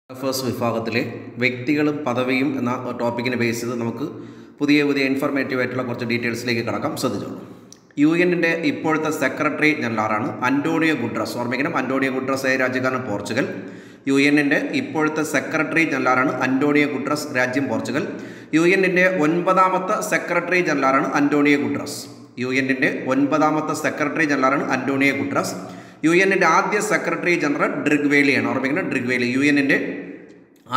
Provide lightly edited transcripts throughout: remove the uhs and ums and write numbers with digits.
First വിഭാഗത്തിലെ വ്യക്തികളും പദവിയും എന്ന ടോപ്പിക്കിനെ ബേസ് ചെയ്ത് നമുക്ക് പുതിയ ഇൻഫോർമേറ്റീവ് ആയിട്ടുള്ള കുറച്ച് ഡീറ്റെയിൽസിലേക്ക് കടക്കാം. ശ്രദ്ധിച്ചോളൂ. UN-ൻ്റെ ഇപ്പോഴത്തെ സെക്രട്ടറി ജനറലാണ് അന്റോണിയോ ഗുട്ടറസ്. ഓർമ്മിക്കണം, അന്റോണിയോ ഗുട്ടറസ് രാജ്യക്കാരൻ പോർച്ചുഗൽ. UN-ൻ്റെ ഇപ്പോഴത്തെ സെക്രട്ടറി ജനറലാണ് അന്റോണിയോ ഗുട്ടറസ്, രാജ്യം പോർച്ചുഗൽ. UN-ൻ്റെ 9ാമത്തെ സെക്രട്ടറി ജനറലാണ് അന്റോണിയോ ഗുട്ടറസ്. UN-ൻ്റെ 9ാമത്തെ സെക്രട്ടറി ജനറലാണ് അന്റോണിയോ ഗുട്ടറസ്. UN-ൻ്റെ ആദ്യ സെക്രട്ടറി ജനറൽ ഡ്രിഗ്വേലിയാണ്. ഓർമ്മിക്കണം, ഡ്രിഗ്വേലി. UN-ൻ്റെ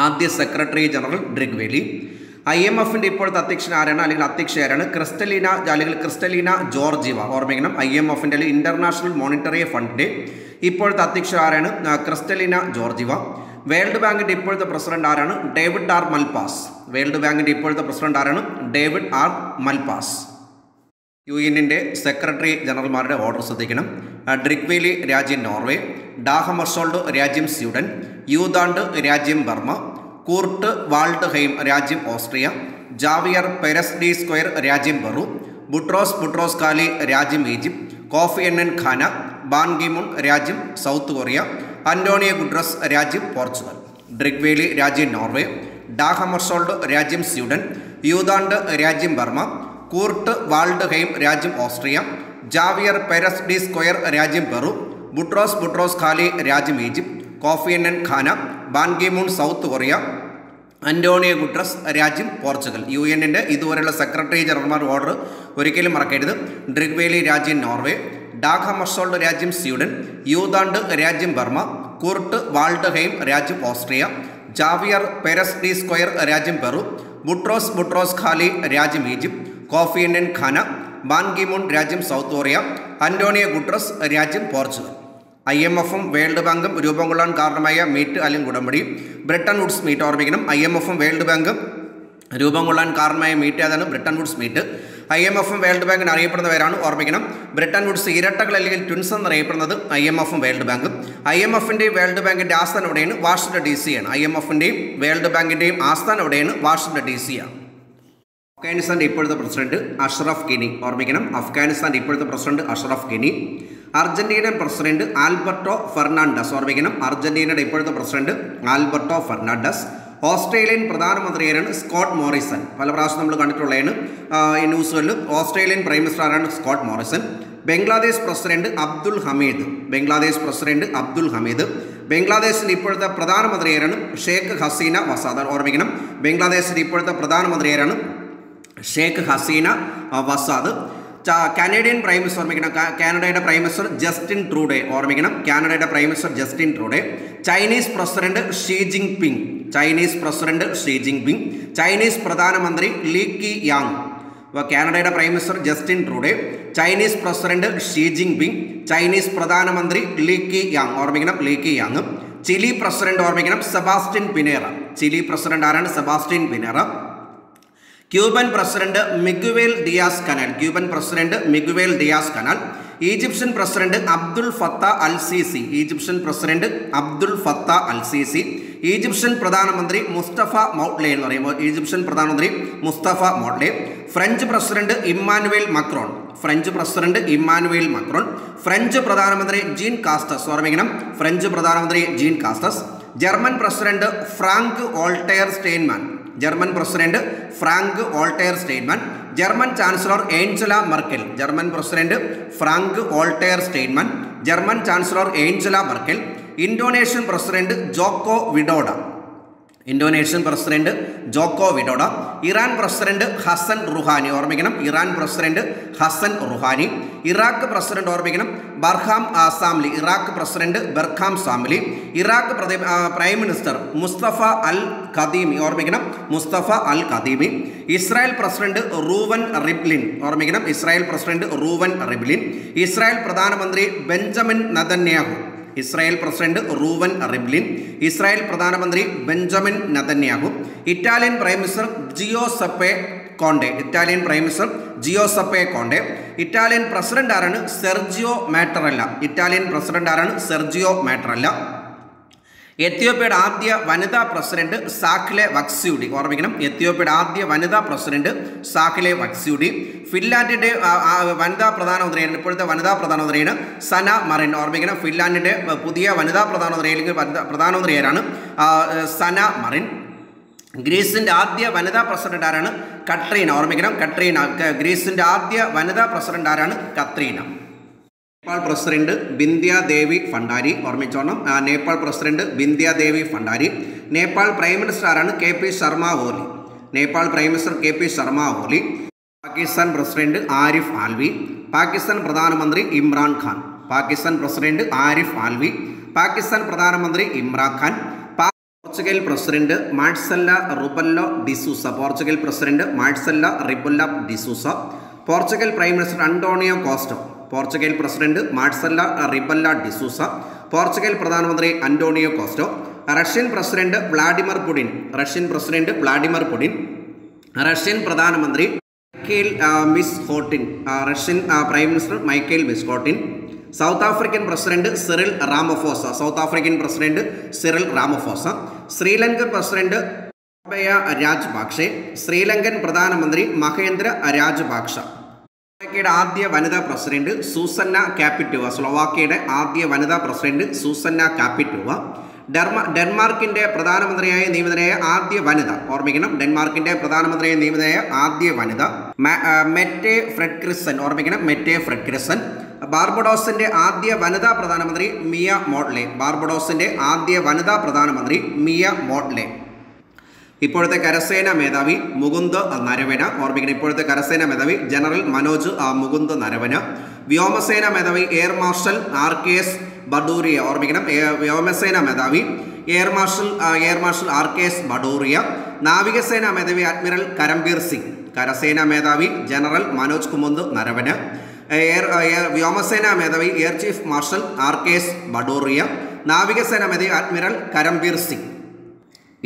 ആദ്യ സെക്രട്ടറി ജനറൽ ഡ്രിഗ്വേലി. IMF-ൻ്റെ ഇപ്പോഴത്തെ അധ്യക്ഷൻ ആരാണ്, അല്ലെങ്കിൽ അധ്യക്ഷ ആരാണ്? Kristalina Georgieva. ഓർമ്മിക്കണം, IMF-ൻ്റെ അല്ലെങ്കിൽ ഇന്റർനാഷണൽ മോണിറ്ററി ഫണ്ടിൻ്റെ ഇപ്പോഴത്തെ അധ്യക്ഷ ആരാണ്? Kristalina Georgieva. വേൾഡ് ബാങ്കിൻ്റെ ഇപ്പോഴത്തെ പ്രസിഡന്റ് ആരാണ്? David R മൽപാസ്. വേൾഡ് ബാങ്കിൻ്റെ ഇപ്പോഴത്തെ പ്രസിഡന്റ് ആരാണ്? David R Malpass. UN-ൻ്റെ സെക്രട്ടറി ജനറൽമാരുടെ ഓർഡർ ശ്രദ്ധിക്കണം. ഡ്രിഗ്വേലി രാജ്യം നോർവേ, ഡാഹമർഷോൾഡ് രാജ്യം സ്വീഡൻ, യൂദാണ്ട് രാജ്യം ബർമ്മ, കൂർട്ട് വാൾഡ്ഹെയിം രാജ്യം Austria, Javier Perez de Cuellar രാജ്യം പെറു, ബുട്രോസ് കാലി രാജ്യം Egypt, Kofi Annan Ghana, Ban Ki moon രാജ്യം സൗത്ത് കൊറിയ, അന്റോണിയോ ഗുട്ടറസ് രാജ്യം പോർച്ചുഗൽ. ഡ്രിഗ്വേലി രാജ്യം നോർവേ, ഡാഹമർഷോൾഡ് രാജ്യം സ്വീഡൻ, യൂദാണ്ട് രാജ്യം ബർമ്മ, കൂർട്ട് വാൾഡ്ഹെയിം രാജ്യം Austria, Javier Perez de Cuellar രാജ്യം പെറു, ബുട്രോസ് ഖാലി രാജ്യം Egypt, Kofi Annan Ghana, Ban Ki Moon South Korea, Antonio Guterres രാജ്യം Portugal. UN-ൻ്റെ ഇതുവരെയുള്ള സെക്രട്ടറി ജനറൽമാർ ഓർഡർ ഒരിക്കലും മറക്കരുത്. ഡ്രിഗ്വേലി രാജ്യം നോർവേ, ഡാഹമർഷോൾഡ് രാജ്യം സ്വീഡൻ, യൂദാണ്ട് രാജ്യം ബർമ്മ, കൂർട്ട് വാൾഡ്ഹെയിം രാജ്യം Austria, Javier Perez de Cuellar രാജ്യം പെറു, ബുട്രോസ് ഖാലി രാജ്യം Egypt, Kofi Annan Ghana, Ban Ki moon രാജ്യം സൗത്ത് കൊറിയ, അന്റോണിയോ ഗുട്ടറസ് രാജ്യം പോർച്ചുഗൽ. IMF-ഉം വേൾഡ് ബാങ്കും രൂപം കൊള്ളാൻ കാരണമായ മീറ്റ് അല്ലെങ്കിൽ ഉടമ്പടി ബ്രിട്ടൻ വുഡ്സ് മീറ്റ്. ഓർമ്മിക്കണം, IMF-ഉം വേൾഡ് ബാങ്കും രൂപം കൊള്ളാൻ കാരണമായ മീറ്റ് ഏതാണ്? Bretton Woods meet. IMF-ഉം വേൾഡ് ബാങ്കിന് അറിയപ്പെടുന്ന പേരാണ്. ഓർമ്മിക്കണം, ബ്രിട്ടൻ വുഡ്സ് ഇരട്ടകൾ അല്ലെങ്കിൽ ട്വിൻസ് എന്നറിയപ്പെടുന്നത് IMF-ഉം വേൾഡ് ബാങ്കും. IMF-ൻ്റെയും വേൾഡ് ബാങ്കിൻ്റെ ആസ്ഥാനം എവിടെയാണ്? വാഷിംഗ്ടൺ DC ആണ്. IMF-ൻ്റെയും വേൾഡ് ബാങ്കിൻ്റെയും ആസ്ഥാനം എവിടെയാണ്? വാഷിംഗ്ടൺ DC ആണ്. അഫ്ഗാനിസ്ഥാൻ്റെ ഇപ്പോഴത്തെ പ്രസിഡന്റ് അഷ്റഫ് ഗനി. ഓർമ്മിക്കണം, അഫ്ഗാനിസ്ഥാൻ്റെ ഇപ്പോഴത്തെ president Ashraf Ghani. Argentinean president Alberto Fernandez. ഓർമ്മിക്കണം, അർജന്റീനയുടെ ഇപ്പോഴത്തെ പ്രസിഡന്റ് ആൽബർട്ടോ ഫെർണാണ്ടസ്. ഓസ്ട്രേലിയൻ പ്രധാനമന്ത്രിയാരാണ്? Scott Morrison. പല പ്രാവശ്യം നമ്മൾ കണ്ടിട്ടുള്ളതാണ് ഈ ന്യൂസുകളിൽ. ഓസ്ട്രേലിയൻ പ്രൈം മിനിസ്റ്റർ ആരാണ്? Scott Morrison. Bangladesh president Abdul Hamid. ബംഗ്ലാദേശിൻ്റെ ഇപ്പോഴത്തെ പ്രധാനമന്ത്രി ആരാണ്? ഷേഖ് ഹസീന വസാദ്. ഓർമ്മിക്കണം, ബംഗ്ലാദേശിൻ്റെ ഇപ്പോഴത്തെ പ്രധാനമന്ത്രി ആരാണ്? Sheikh Hasina Wajed. Canadian prime minister. ഓർമ്മിക്കണം, കാനഡയുടെ പ്രൈം മിനിസ്റ്റർ ജസ്റ്റിൻ ട്രൂഡേ. ഓർമ്മിക്കണം, കാനഡയുടെ prime minister Justin Trudeau. Chinese president Xi Jinping. Chinese പ്രധാനമന്ത്രി ലീ കി യാങ്. കാനഡയുടെ prime minister Justin Trudeau, Chinese president Xi Jinping, Chinese പ്രധാനമന്ത്രി ലീ കി യാങ്. ഓർമ്മിക്കണം, Li Keqiang. Chile president. ഓർമ്മിക്കണം, Sebastian Pinera. Chile president ആരാണ്? Sebastian Pinera. Cuban president Miguel Diaz Canel. Egyptian president Abdul ഫത്ത അൽ Sisi. Egyptian പ്രധാനമന്ത്രി Mustafa Madbouly എന്ന് പറയുമ്പോൾ Egyptian പ്രധാനമന്ത്രി Mustafa Madbouly. French president Emmanuel Macron. French പ്രധാനമന്ത്രി Jean Castex. ഓർമ്മിക്കണം, French പ്രധാനമന്ത്രി Jean Castex. German president Frank Walter Steinmeier. German chancellor Angela Merkel. Indonesian president Joko Widodo. Iran president Hassan Rouhani. ഓർമ്മിക്കണം, Iran president Hassan Rouhani. Iraq president. ഓർമ്മിക്കണം, Barham Salih. Iraq prime minister Mustafa al Kadhimi. ഓർമ്മിക്കണം, Mustafa al Kadhimi. Israel president Reuven Rivlin. ഓർമ്മിക്കണം, Israel president Reuven Rivlin. Israel പ്രധാനമന്ത്രി Benjamin Netanyahu. Israel president Reuven Rivlin. Israel പ്രധാനമന്ത്രി Benjamin Netanyahu. Italian prime minister Giuseppe Conte. Italian president ആരാണ്? Sergio Mattarella. എത്യോപ്യയുടെ ആദ്യ വനിതാ president സാഖ്ലെ വക്സ്യൂഡി. ഓർമ്മിക്കണം, എത്യോപ്യയുടെ ആദ്യ വനിതാ പ്രസിഡന്റ് സാഖ്ലെ വക്സ്യൂഡി. ഫിൻലാൻഡിൻ്റെ വനിതാ പ്രധാനമന്ത്രിയാണ്, ഇപ്പോഴത്തെ വനിതാ പ്രധാനമന്ത്രിയാണ് സന മറിൻ. ഓർമ്മിക്കണം, ഫിൻലാൻഡിൻ്റെ പുതിയ വനിതാ പ്രധാനമന്ത്രി അല്ലെങ്കിൽ പ്രധാനമന്ത്രിയാരാണ് സന മറിൻ. ഗ്രീസിൻ്റെ ആദ്യ വനിതാ പ്രസിഡന്റ് ആരാണ്? കട്രീന. ഓർമ്മിക്കണം, കട്രീന. ഗ്രീസിൻ്റെ ആദ്യ വനിതാ പ്രസിഡന്റ് ആരാണ്? കത്രീന. നേപ്പാൾ പ്രസിഡന്റ് ബിന്ദ്യാദേവി ഭണ്ഡാരി. ഓർമ്മിച്ചോണം, Nepal president Bidya Devi Bhandari. Nepal prime minister ആരാണ്? KP Sharma Oli. Nepal prime minister KP Sharma Oli. Pakistan president Arif Alvi. Pakistan പ്രധാനമന്ത്രി ഇമ്രാൻ ഖാൻ. പാകിസ്ഥാൻ പ്രസിഡന്റ് ആരിഫ് ആൽവി. പാകിസ്ഥാൻ പ്രധാനമന്ത്രി Imran Khan. Portugal president Marcelo Rebelo de Sousa. Portugal president Marcelo Rebelo de Sousa. Portugal prime minister Antonio Costa. Portugal president Marcelo Rebelo de Sousa. Portugal പ്രധാനമന്ത്രി Antonio Costa. Russian president Vladimir Putin. Russian president Vladimir Putin. Russian പ്രധാനമന്ത്രി Mikhail Mishustin. Russian prime minister Mikhail Mishustin. South African president Cyril Ramaphosa. South African president Cyril Ramaphosa. Sri Lankan president Gotabaya Rajapaksa. Sri Lankan പ്രധാനമന്ത്രി മഹേന്ദ്ര രാജപാക്ഷ. സ്ലോവാക്യയുടെ ആദ്യ വനിതാ president Susanna കാപ്പിറ്റോവ. സ്ലോവാക്യയുടെ ആദ്യ വനിതാ president Susanna കാപ്പിറ്റോവ. ഡെൻമാർക്കിൻ്റെ പ്രധാനമന്ത്രിയായി നിയമിതനായ ആദ്യ വനിത. ഓർമ്മിക്കണം, ഡെൻമാർക്കിൻ്റെ പ്രധാനമന്ത്രിയായി നിയമിതനായ ആദ്യ വനിത മെറ്റെ ഫ്രെഡ്ക്രിസൻ. ഓർമ്മിക്കണം, മെറ്റെ ഫ്രെഡ്ക്രിസൻ. ബാർബഡോസിൻ്റെ ആദ്യ വനിതാ പ്രധാനമന്ത്രി മിയ മോട്ട്ലെ. ബാർബഡോസിൻ്റെ ആദ്യ വനിതാ പ്രധാനമന്ത്രി മിയ മോട്ട്ലെ. ഇപ്പോഴത്തെ കരസേനാ മേധാവി മുകുന്ദ് നരവന. ഓർമ്മിക്കണം, ഇപ്പോഴത്തെ കരസേനാ മേധാവി ജനറൽ മനോജ് മുകുന്ദ് നരവന. വ്യോമസേനാ മേധാവി എയർ മാർഷൽ RKS ബഡൂറിയ. ഓർമ്മിക്കണം, വ്യോമസേനാ മേധാവി എയർ മാർഷൽ RKS ബഡൂറിയ. നാവികസേനാ മേധാവി അഡ്മിറൽ കരംബീർ സിംഗ്. കരസേനാ മേധാവി ജനറൽ മനോജ് കുമുന്ദ് നരവന. വ്യോമസേനാ മേധാവി air chief marshal RKS Bhadauria. നാവികസേനാ മേധാവി അഡ്മിറൽ കരംബീർ സിംഗ്.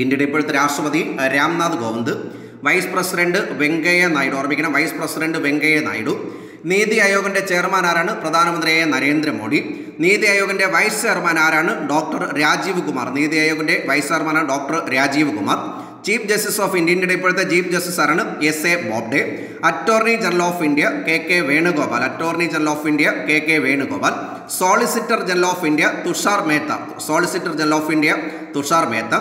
ഇന്ത്യയുടെ ഇപ്പോഴത്തെ രാഷ്ട്രപതി രാംനാഥ് കോവിന്ദ്. Vice president Venkaiah Naidu. ഓർമ്മിക്കണം, വൈസ് പ്രസിഡന്റ് വെങ്കയ്യ നായിഡു. നീതി ആയോഗിൻ്റെ ചെയർമാൻ ആരാണ്? പ്രധാനമന്ത്രിയായ നരേന്ദ്രമോദി. നീതി ആയോഗിൻ്റെ വൈസ് ചെയർമാൻ ആരാണ്? ഡോക്ടർ രാജീവ് കുമാർ. നീതി ആയോഗിൻ്റെ വൈസ് ചെയർമാനാണ് doctor Rajeev Kumar. Chief justice of India. ഇന്ത്യയുടെ ഇപ്പോഴത്തെ ചീഫ് ജസ്റ്റിസ് ആരാണ്? SA Bobde. Attorney general of India KK Venugopal. Attorney general of India KK Venugopal. Solicitor general of India Tushar Mehta. Solicitor general of India Tushar Mehta.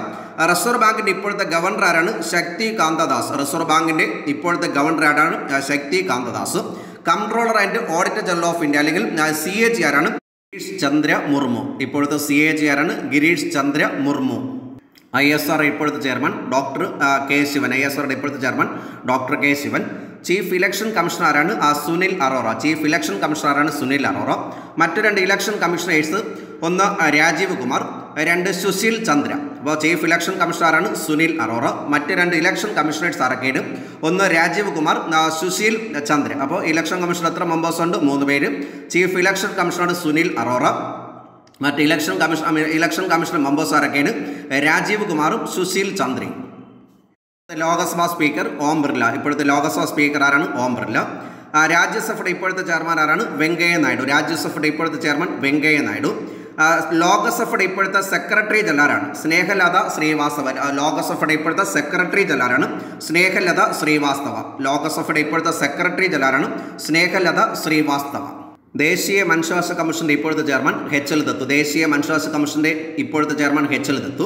Reserve ബാങ്കിൻ്റെ ഇപ്പോഴത്തെ governor ആരാണ്? Shakti Kantadas. Reserve ബാങ്കിൻ്റെ ഇപ്പോഴത്തെ ഗവർണർ ആരാണ്? Shakti Kantadas. Controller and auditor general of India അല്ലെങ്കിൽ CAG ആരാണ്? ഗിരീഷ് ചന്ദ്ര മുർമു. ഇപ്പോഴത്തെ CAG ആരാണ്? ഗിരീഷ് ചന്ദ്ര മുർമു. ISR ഇപ്പോഴത്തെ ചെയർമാൻ ഡോക്ടർ K ശിവൻ. ISRയുടെ ഇപ്പോഴത്തെ chairman doctor K Sivan. Chief election commissioner ആരാണ്? സുനിൽ അറോറ. ചീഫ് ഇലക്ഷൻ കമ്മീഷണറാണ് സുനിൽ അറോറ. മറ്റു രണ്ട് ഇലക്ഷൻ കമ്മീഷണേഴ്സ്, ഒന്ന് രാജീവ് കുമാർ, രണ്ട് സുശീൽ ചന്ദ്ര. അപ്പോൾ ചീഫ് ഇലക്ഷൻ കമ്മീഷണറാണ് സുനിൽ അറോറ. മറ്റ് രണ്ട് ഇലക്ഷൻ കമ്മീഷണേഴ്സ് ആരൊക്കെയാണ്? ഒന്ന് രാജീവ് കുമാർ, സുശീൽ ചന്ദ്ര. അപ്പോൾ ഇലക്ഷൻ കമ്മീഷൻ എത്ര മെമ്പേഴ്സ് ഉണ്ട്? 3 പേര്. ചീഫ് ഇലക്ഷൻ കമ്മീഷണറാണ് സുനിൽ അറോറ. മറ്റ് ഇലക്ഷൻ കമ്മീഷൻ മെമ്പേഴ്സ് ആരൊക്കെയാണ്? രാജീവ് കുമാറും സുശീൽ ചന്ദ്രയും. ലോകസഭാ സ്പീക്കർ ഓം ബിർല. ഇപ്പോഴത്തെ ലോകസഭാ സ്പീക്കർ ആരാണ്? ഓം ബിർല. രാജ്യസഭയുടെ ഇപ്പോഴത്തെ ചെയർമാൻ ആരാണ്? വെങ്കയ്യ നായിഡു. രാജ്യസഭയുടെ ഇപ്പോഴത്തെ ചെയർമാൻ വെങ്കയ്യ നായിഡു. ലോകസഭയുടെ ഇപ്പോഴത്തെ സെക്രട്ടറി ജനറലാണ് സ്നേഹലത ശ്രീവാസ്തവൻ. ലോകസഭയുടെ ഇപ്പോഴത്തെ സെക്രട്ടറി ജനറലാണ് സ്നേഹലത ശ്രീവാസ്തവ. ലോകസഭയുടെ ഇപ്പോഴത്തെ സെക്രട്ടറി ജനറലാണ് സ്നേഹലത ശ്രീവാസ്തവ. ദേശീയ മനുഷ്യാവകാശ കമ്മീഷൻ്റെ ഇപ്പോഴത്തെ ചെയർമാൻ HL ദത്തു. ദേശീയ മനുഷ്യാവകാശ കമ്മീഷൻ്റെ ഇപ്പോഴത്തെ ചെയർമാൻ HL ദത്തു.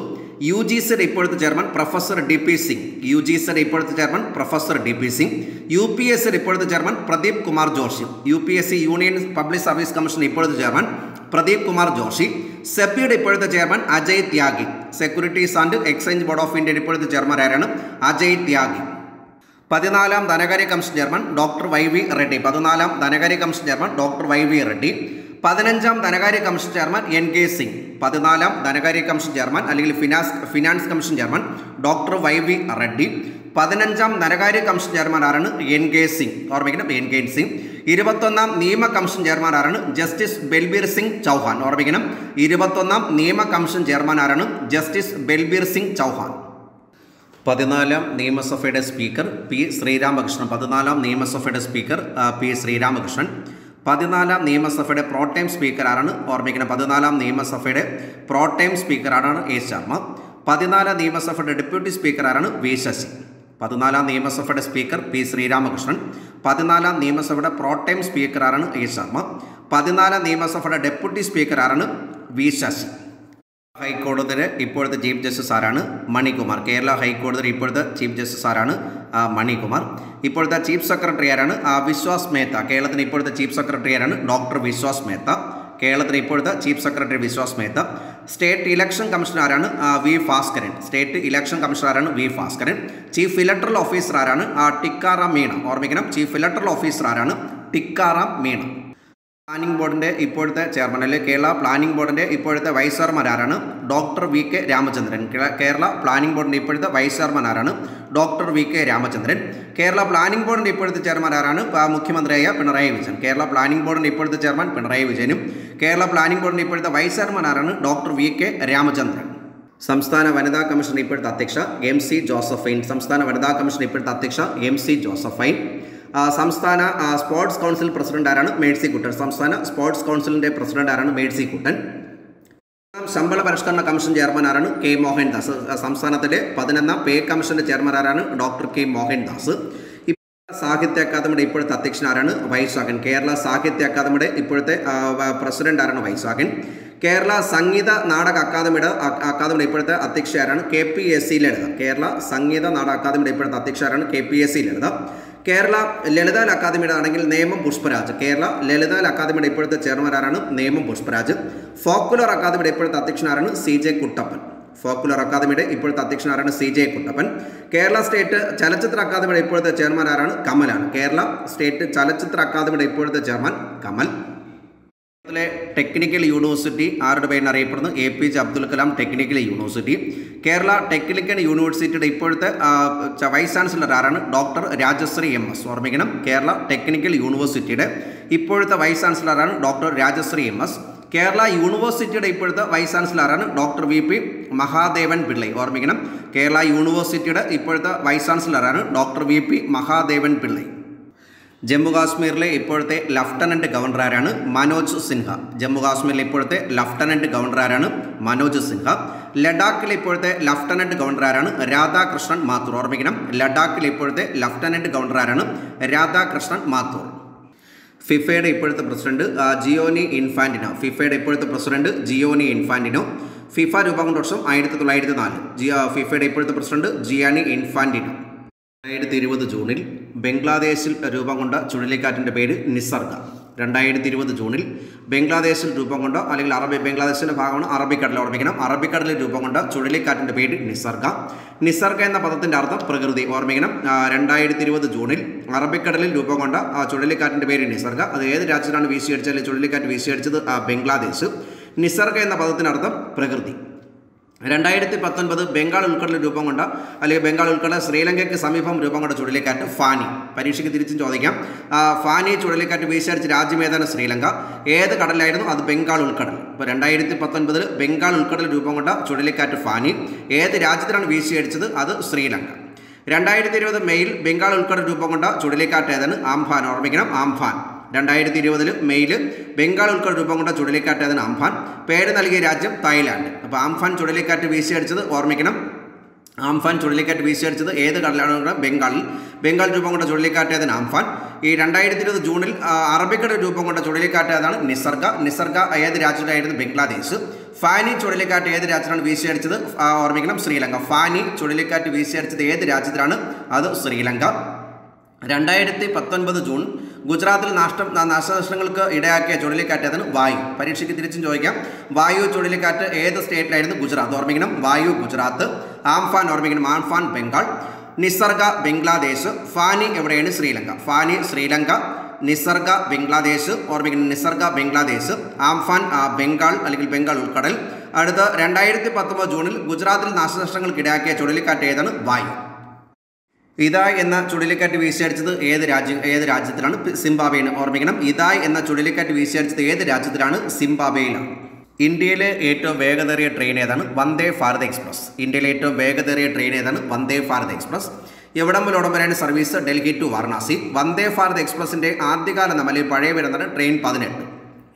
UGCയുടെ ഇപ്പോഴത്തെ ചെയർമാൻ പ്രൊഫസർ DP സിംഗ്. UGCയുടെ ഇപ്പോഴത്തെ ചെയർമാൻ പ്രൊഫസർ DP സിംഗ്. UPSCയുടെ ഇപ്പോഴത്തെ chairman Pradeep Kumar Joshi. UPSC union public service കമ്മീഷൻ്റെ ഇപ്പോഴത്തെ ചെയർമാൻ പ്രദീപ് കുമാർ ജോഷി. സെബിയുടെ ഇപ്പോഴത്തെ chairman Ajay Tyagi. Securities and exchange board of ഇന്ത്യയുടെ ഇപ്പോഴത്തെ ചെയർമാൻ ആരാണ്? അജയ് ത്യാഗി. 14ാം ധനകാര്യ commission chairman doctor YV Reddy. 14ാം ധനകാര്യ commission chairman doctor YV Reddy. 15ാം ധനകാര്യ കമ്മീഷൻ ചെയർമാൻ NK സിംഗ്. 14ാം ധനകാര്യ കമ്മീഷൻ ചെയർമാൻ അല്ലെങ്കിൽ finance commission chairman doctor YV Reddy. 15ാം ധനകാര്യ കമ്മീഷൻ ചെയർമാൻ ആരാണ്? NK സിംഗ്. ഓർമ്മിക്കണം, NK സിംഗ്. 21ാം നിയമ കമ്മീഷൻ ചെയർമാൻ ആരാണ്? ജസ്റ്റിസ് ബൽബീർ സിംഗ് ചൗഹാൻ. ഓർമ്മിക്കണം, 21ാം നിയമ കമ്മീഷൻ ചെയർമാൻ ആരാണ്? ജസ്റ്റിസ് ബൽബീർ സിംഗ് ചൗഹാൻ. 14ാം നിയമസഭയുടെ സ്പീക്കർ P ശ്രീരാമകൃഷ്ണൻ. 14ാം നിയമസഭയുടെ സ്പീക്കർ P ശ്രീരാമകൃഷ്ണൻ. 14ാം നിയമസഭയുടെ പ്രോടൈം സ്പീക്കർ ആരാണ്? ഓർമ്മിക്കണം, 14ാം നിയമസഭയുടെ പ്രോടൈം സ്പീക്കർ ആരാണ്? എ ശർമ്മ. 14ാം നിയമസഭയുടെ ഡെപ്യൂട്ടി സ്പീക്കർ ആരാണ്? വി ശശി. 14ാം നിയമസഭയുടെ സ്പീക്കർ പി ശ്രീരാമകൃഷ്ണൻ. 14ാം നിയമസഭയുടെ പ്രോടൈം സ്പീക്കർ ആരാണ്? എ ശർമ്മ. 14ാം നിയമസഭയുടെ ഡെപ്യൂട്ടി സ്പീക്കർ ആരാണ്? വി ശശി. ഹൈക്കോടതിയുടെ ഇപ്പോഴത്തെ ചീഫ് ജസ്റ്റിസ് ആരാണ്? മണികുമാർ. കേരള ഹൈക്കോടതിയുടെ ഇപ്പോഴത്തെ ചീഫ് ജസ്റ്റിസ് ആരാണ്? മണികുമാർ. ഇപ്പോഴത്തെ ചീഫ് സെക്രട്ടറി ആരാണ്? വിശ്വാസ് മേത്ത. കേരളത്തിന് ഇപ്പോഴത്തെ ചീഫ് സെക്രട്ടറി ആരാണ്? ഡോക്ടർ വിശ്വാസ് മേത്ത. കേരളത്തിന് ഇപ്പോഴത്തെ chief secretary Vishwas Mehta. State election commissioner ആരാണ്? V Bhaskaran. State election commissioner ആരാണ്? V Bhaskaran. Chief electoral officer ആരാണ്? ടിക്കാറാം മീണ. ഓർമ്മിക്കണം, ചീഫ് ഇലക്ടറൽ ഓഫീസർ ആരാണ്? ടിക്കാറാം മീണ. പ്ലാനിംഗ് ബോർഡിൻ്റെ ഇപ്പോഴത്തെ ചെയർമാൻ അല്ലെങ്കിൽ കേരള പ്ലാനിംഗ് ബോർഡിൻ്റെ ഇപ്പോഴത്തെ വൈസ് ചെയർമാൻ ആരാണ്? Doctor V K Ramachandran. Kerala planning ബോർഡിൻ്റെ ഇപ്പോഴത്തെ വൈസ് ചെയർമാൻ ആരാണ്? Doctor V K Ramachandran. Kerala planning ബോർഡിൻ്റെ ഇപ്പോഴത്തെ ചെയർമാൻ ആരാണ്? മുഖ്യമന്ത്രിയായ പിണറായി വിജയൻ. കേരള പ്ലാനിംഗ് ബോർഡിൻ്റെ ഇപ്പോഴത്തെ ചെയർമാൻ പിണറായി വിജയനും കേരള പ്ലാനിംഗ് ബോർഡിൻ്റെ ഇപ്പോഴത്തെ വൈസ് ചെയർമാൻ ആരാണ്? Doctor V K Ramachandran. സംസ്ഥാന വനിതാ കമ്മീഷൻ ഇപ്പോഴത്തെ അധ്യക്ഷ എം സി ജോസഫൈൻ. സംസ്ഥാന വനിതാ കമ്മീഷൻ ഇപ്പോഴത്തെ അധ്യക്ഷ എം സി ജോസഫൈൻ. സംസ്ഥാന സ്പോർട്സ് കൗൺസിൽ പ്രസിഡന്റ് ആരാണ്? മേഴ്സി കുട്ടൻ. സംസ്ഥാന സ്പോർട്സ് കൗൺസിലിൻ്റെ പ്രസിഡന്റ് ആരാണ്? മേഴ്സി കുട്ടൻ. ശമ്പള പരിഷ്കരണ കമ്മീഷൻ ചെയർമാൻ ആരാണ്? കെ മോഹൻദാസ്. സംസ്ഥാനത്തിലെ 11ാം പേ കമ്മീഷന്റെ ചെയർമാൻ ആരാണ്? Doctor K Mohandas. സാഹിത്യ അക്കാദമിയുടെ ഇപ്പോഴത്തെ അധ്യക്ഷൻ ആരാണ്? വൈശാഖൻ. കേരള സാഹിത്യ അക്കാദമിയുടെ ഇപ്പോഴത്തെ പ്രസിഡന്റ് ആരാണ്? വൈശാഖൻ. കേരള സംഗീത നാടക അക്കാദമിയുടെ ഇപ്പോഴത്തെ അധ്യക്ഷ ആരാണ്? KPSC ലളിത. കേരള സംഗീത നാടക അക്കാദമിയുടെ ഇപ്പോഴത്തെ അധ്യക്ഷ ആരാണ്? KPSC ലളിത. കേരള ലളിത അക്കാദമിയുടെ ആണെങ്കിൽ നേമം പുഷ്പരാജ്. കേരള ലളിത അക്കാദമിയുടെ ഇപ്പോഴത്തെ ചെയർമാൻ ആരാണ്? നേമം പുഷ്പരാജ്. ഫോക്കുലർ അക്കാദമിയുടെ ഇപ്പോഴത്തെ അധ്യക്ഷൻ ആരാണ്? CJ കുട്ടപ്പൻ. ഫോക്കുലർ അക്കാദമിയുടെ ഇപ്പോഴത്തെ അധ്യക്ഷൻ ആരാണ്? CJ കുട്ടപ്പൻ. കേരള സ്റ്റേറ്റ് ചലച്ചിത്ര അക്കാദമിയുടെ ഇപ്പോഴത്തെ ചെയർമാൻ ആരാണ്? കമലാണ്. കേരള സ്റ്റേറ്റ് ചലച്ചിത്ര അക്കാദമിയുടെ ഇപ്പോഴത്തെ ചെയർമാൻ കമൽ. ടെക്നിക്കൽ യൂണിവേഴ്സിറ്റി ആരുടെ പേരിൽ അറിയപ്പെടുന്നു? APJ Abdul Kalam technical university. Kerala technical യൂണിവേഴ്സിറ്റിയുടെ ഇപ്പോഴത്തെ വൈസ് ചാൻസലർ ആരാണ്? Doctor Rajasree MS. ഓർമ്മിക്കണം, കേരള ടെക്നിക്കൽ യൂണിവേഴ്സിറ്റിയുടെ ഇപ്പോഴത്തെ വൈസ് ചാൻസലറാണ് ഡോക്ടർ രാജശ്രീ MS. കേരള യൂണിവേഴ്സിറ്റിയുടെ ഇപ്പോഴത്തെ വൈസ് ചാൻസലറാണ് ഡോക്ടർ VP മഹാദേവൻ പിള്ളൈ. ഓർമ്മിക്കണം, കേരള യൂണിവേഴ്സിറ്റിയുടെ ഇപ്പോഴത്തെ വൈസ് ചാൻസലറാണ് ഡോക്ടർ VP മഹാദേവൻ പിള്ളൈ. ജമ്മു കാശ്മീരിലെ ഇപ്പോഴത്തെ ലഫ്റ്റനൻറ്റ് ഗവർണർ ആരാണ്? മനോജ് സിൻഹ. ജമ്മു കാശ്മീരിലെ ഇപ്പോഴത്തെ ലഫ്റ്റനൻറ്റ് ഗവർണർ ആരാണ്? മനോജ് സിൻഹ. ലഡാക്കിലെ ഇപ്പോഴത്തെ ലഫ്റ്റനൻറ്റ് ഗവർണർ ആരാണ്? രാധാകൃഷ്ണൻ മാത്തൂർ. ഓർമ്മിക്കണം, ലഡാക്കിലെ ഇപ്പോഴത്തെ ലഫ്റ്റനൻറ്റ് ഗവർണർ ആരാണ്? രാധാകൃഷ്ണൻ മാത്തൂർ. ഫിഫയുടെ ഇപ്പോഴത്തെ പ്രസിഡന്റ് ജിയോനി ഇൻഫാന്റിനോ. ഫിഫയുടെ ഇപ്പോഴത്തെ പ്രസിഡന്റ് ജിയോനി ഇൻഫാന്റിനോ. ഫിഫ രൂപം കൊണ്ട വർഷം 1904. ഫിഫയുടെ ഇപ്പോഴത്തെ പ്രസിഡന്റ് ജിയാനി ഇൻഫാന്റിനോ. 2020 ജൂണിൽ ബംഗ്ലാദേശിൽ രൂപം കൊണ്ട ചുഴലിക്കാറ്റിൻ്റെ പേര് നിസർഗ. 2020 ജൂണിൽ ബംഗ്ലാദേശിൽ രൂപം കൊണ്ട അല്ലെങ്കിൽ ബംഗ്ലാദേശിൻ്റെ ഭാഗമാണ് അറബിക്കടൽ. ഓർമ്മിക്കണം, അറബിക്കടലിൽ രൂപം കൊണ്ട ചുഴലിക്കാറ്റിൻ്റെ പേര് നിസർഗ. നിസർഗ എന്ന പദത്തിൻ്റെ അർത്ഥം പ്രകൃതി. ഓർമ്മിക്കണം, 2020 ജൂണിൽ അറബിക്കടലിൽ രൂപം കൊണ്ട ചുഴലിക്കാറ്റിൻ്റെ പേര് നിസർഗ. അത് ഏത് രാജ്യത്തിലാണ് വീശിയടിച്ചത്? ചുഴലിക്കാറ്റ് വീശിയടിച്ചത് ബംഗ്ലാദേശ്. നിസർഗ എന്ന പദത്തിനർത്ഥം പ്രകൃതി. 2019 ബംഗാൾ ഉൾക്കടലിൽ രൂപം കൊണ്ട അല്ലെങ്കിൽ ബംഗാൾ ഉൾക്കടൽ ശ്രീലങ്കയ്ക്ക് സമീപം രൂപം കൊണ്ട ചുഴലിക്കാറ്റ് ഫാനി. പരീക്ഷയ്ക്ക് തിരിച്ചും ചോദിക്കാം. ഫാനി ചുഴലിക്കാറ്റ് വീശിയടിച്ച രാജ്യം ഏതാണ്? ശ്രീലങ്ക. ഏത് കടലായിരുന്നു? അത് ബംഗാൾ ഉൾക്കടൽ. ഇപ്പോൾ 2019 ബംഗാൾ ഉൾക്കടലിൽ രൂപം കൊണ്ട ചുഴലിക്കാറ്റ് ഫാനി. ഏത് രാജ്യത്തിലാണ് വീശിയടിച്ചത്? അത് ശ്രീലങ്ക. 2020 മെയ്യിൽ ബംഗാൾ ഉൾക്കടൽ രൂപം കൊണ്ട ചുഴലിക്കാറ്റ് ഏതാണ്? ആംഫാൻ. ഓർമ്മിക്കണം, ആംഫാൻ. 2020 മെയ്യിൽ ബംഗാൾ ഉൾക്കടൽ രൂപം കൊണ്ട ചുഴലിക്കാറ്റ് ഏതാണ്? ആംഫാൻ. പേര് നൽകിയ രാജ്യം തായ്ലാൻഡ്. അപ്പോൾ ആംഫാൻ ചുഴലിക്കാറ്റ് വീശിയടിച്ചത് ഓർമ്മിക്കണം, ആംഫാൻ ചുഴലിക്കാറ്റ് വീശിയടിച്ചത് ഏത് കടലാണ്? ബംഗാളിൽ. ബംഗാൾ രൂപം കൊണ്ട ചുഴലിക്കാറ്റ് ഏതാണ്? ആംഫാൻ. ഈ 2020 ജൂണിൽ അറബിക്കടൽ രൂപം കൊണ്ട ചുഴലിക്കാറ്റ് ഏതാണ്? നിസർഗ. നിസർഗ ഏത് രാജ്യത്തായിരുന്നു? ബംഗ്ലാദേശ്. ഫാനി ചുഴലിക്കാറ്റ് ഏത് രാജ്യത്തിലാണ് വീശിയടിച്ചത്? ഓർമ്മിക്കണം, ശ്രീലങ്ക. ഫാനി ചുഴലിക്കാറ്റ് വീശിയടിച്ചത് ഏത് രാജ്യത്തിലാണ്? അത് ശ്രീലങ്ക. 2019 ജൂൺ ഗുജറാത്തിൽ നാശനഷ്ടങ്ങൾക്ക് ഇടയാക്കിയ ചുഴലിക്കാറ്റ് ഏതാണ്? വായു. പരീക്ഷയ്ക്ക് തിരിച്ചും ചോദിക്കാം. വായു ചുഴലിക്കാറ്റ് ഏത് സ്റ്റേറ്റിലായിരുന്നു? ഗുജറാത്ത്. ഓർമ്മിക്കണം, വായു ഗുജറാത്ത്. ആംഫാൻ ഓർമ്മിക്കണം, ആംഫാൻ ബംഗാൾ. നിസർഗ ബംഗ്ലാദേശ്. ഫാനി എവിടെയാണ്? ശ്രീലങ്ക. ഫാനി ശ്രീലങ്ക. നിസർഗ ബംഗ്ലാദേശ്. ഓർമ്മിക്കണം, നിസർഗ ബംഗ്ലാദേശ്. ആംഫാൻ ബംഗാൾ അല്ലെങ്കിൽ ബംഗാൾ ഉൾക്കടൽ. അടുത്ത 2019 ജൂണിൽ ഗുജറാത്തിൽ നാശനഷ്ടങ്ങൾക്ക് ഇടയാക്കിയ ചുഴലിക്കാറ്റ് ഏതാണ്? വായു. ഇതായ് എന്ന ചുഴലിക്കാറ്റ് വീശിയടിച്ചത് ഏത് രാജ്യത്തിലാണ്? സിംബാബ്വേയാണ്. ഓർമ്മിക്കണം, ഇതായ് എന്ന ചുഴലിക്കാറ്റ് വീശിയടിച്ചത് ഏത് രാജ്യത്തിലാണ്? സിംബാബ്വേയിലാണ്. ഇന്ത്യയിലെ ഏറ്റവും വേഗതേറിയ ട്രെയിൻ ഏതാണ്? വന്ദേ ഭാരത് എക്സ്പ്രസ്. ഇന്ത്യയിലെ ഏറ്റവും വേഗതേറിയ ട്രെയിൻ ഏതാണ്? വന്ദേ ഭാരത് എക്സ്പ്രസ്. എവിടം മുതൽ വരെയാണ് സർവീസ്? ഡൽഹി ടു വാരണാസി. വന്ദേ ഭാരത് എക്സ്പ്രസിൻ്റെ ആദ്യകാല നമ്പറിൽ പഴയ വരുന്നത് ട്രെയിൻ 18.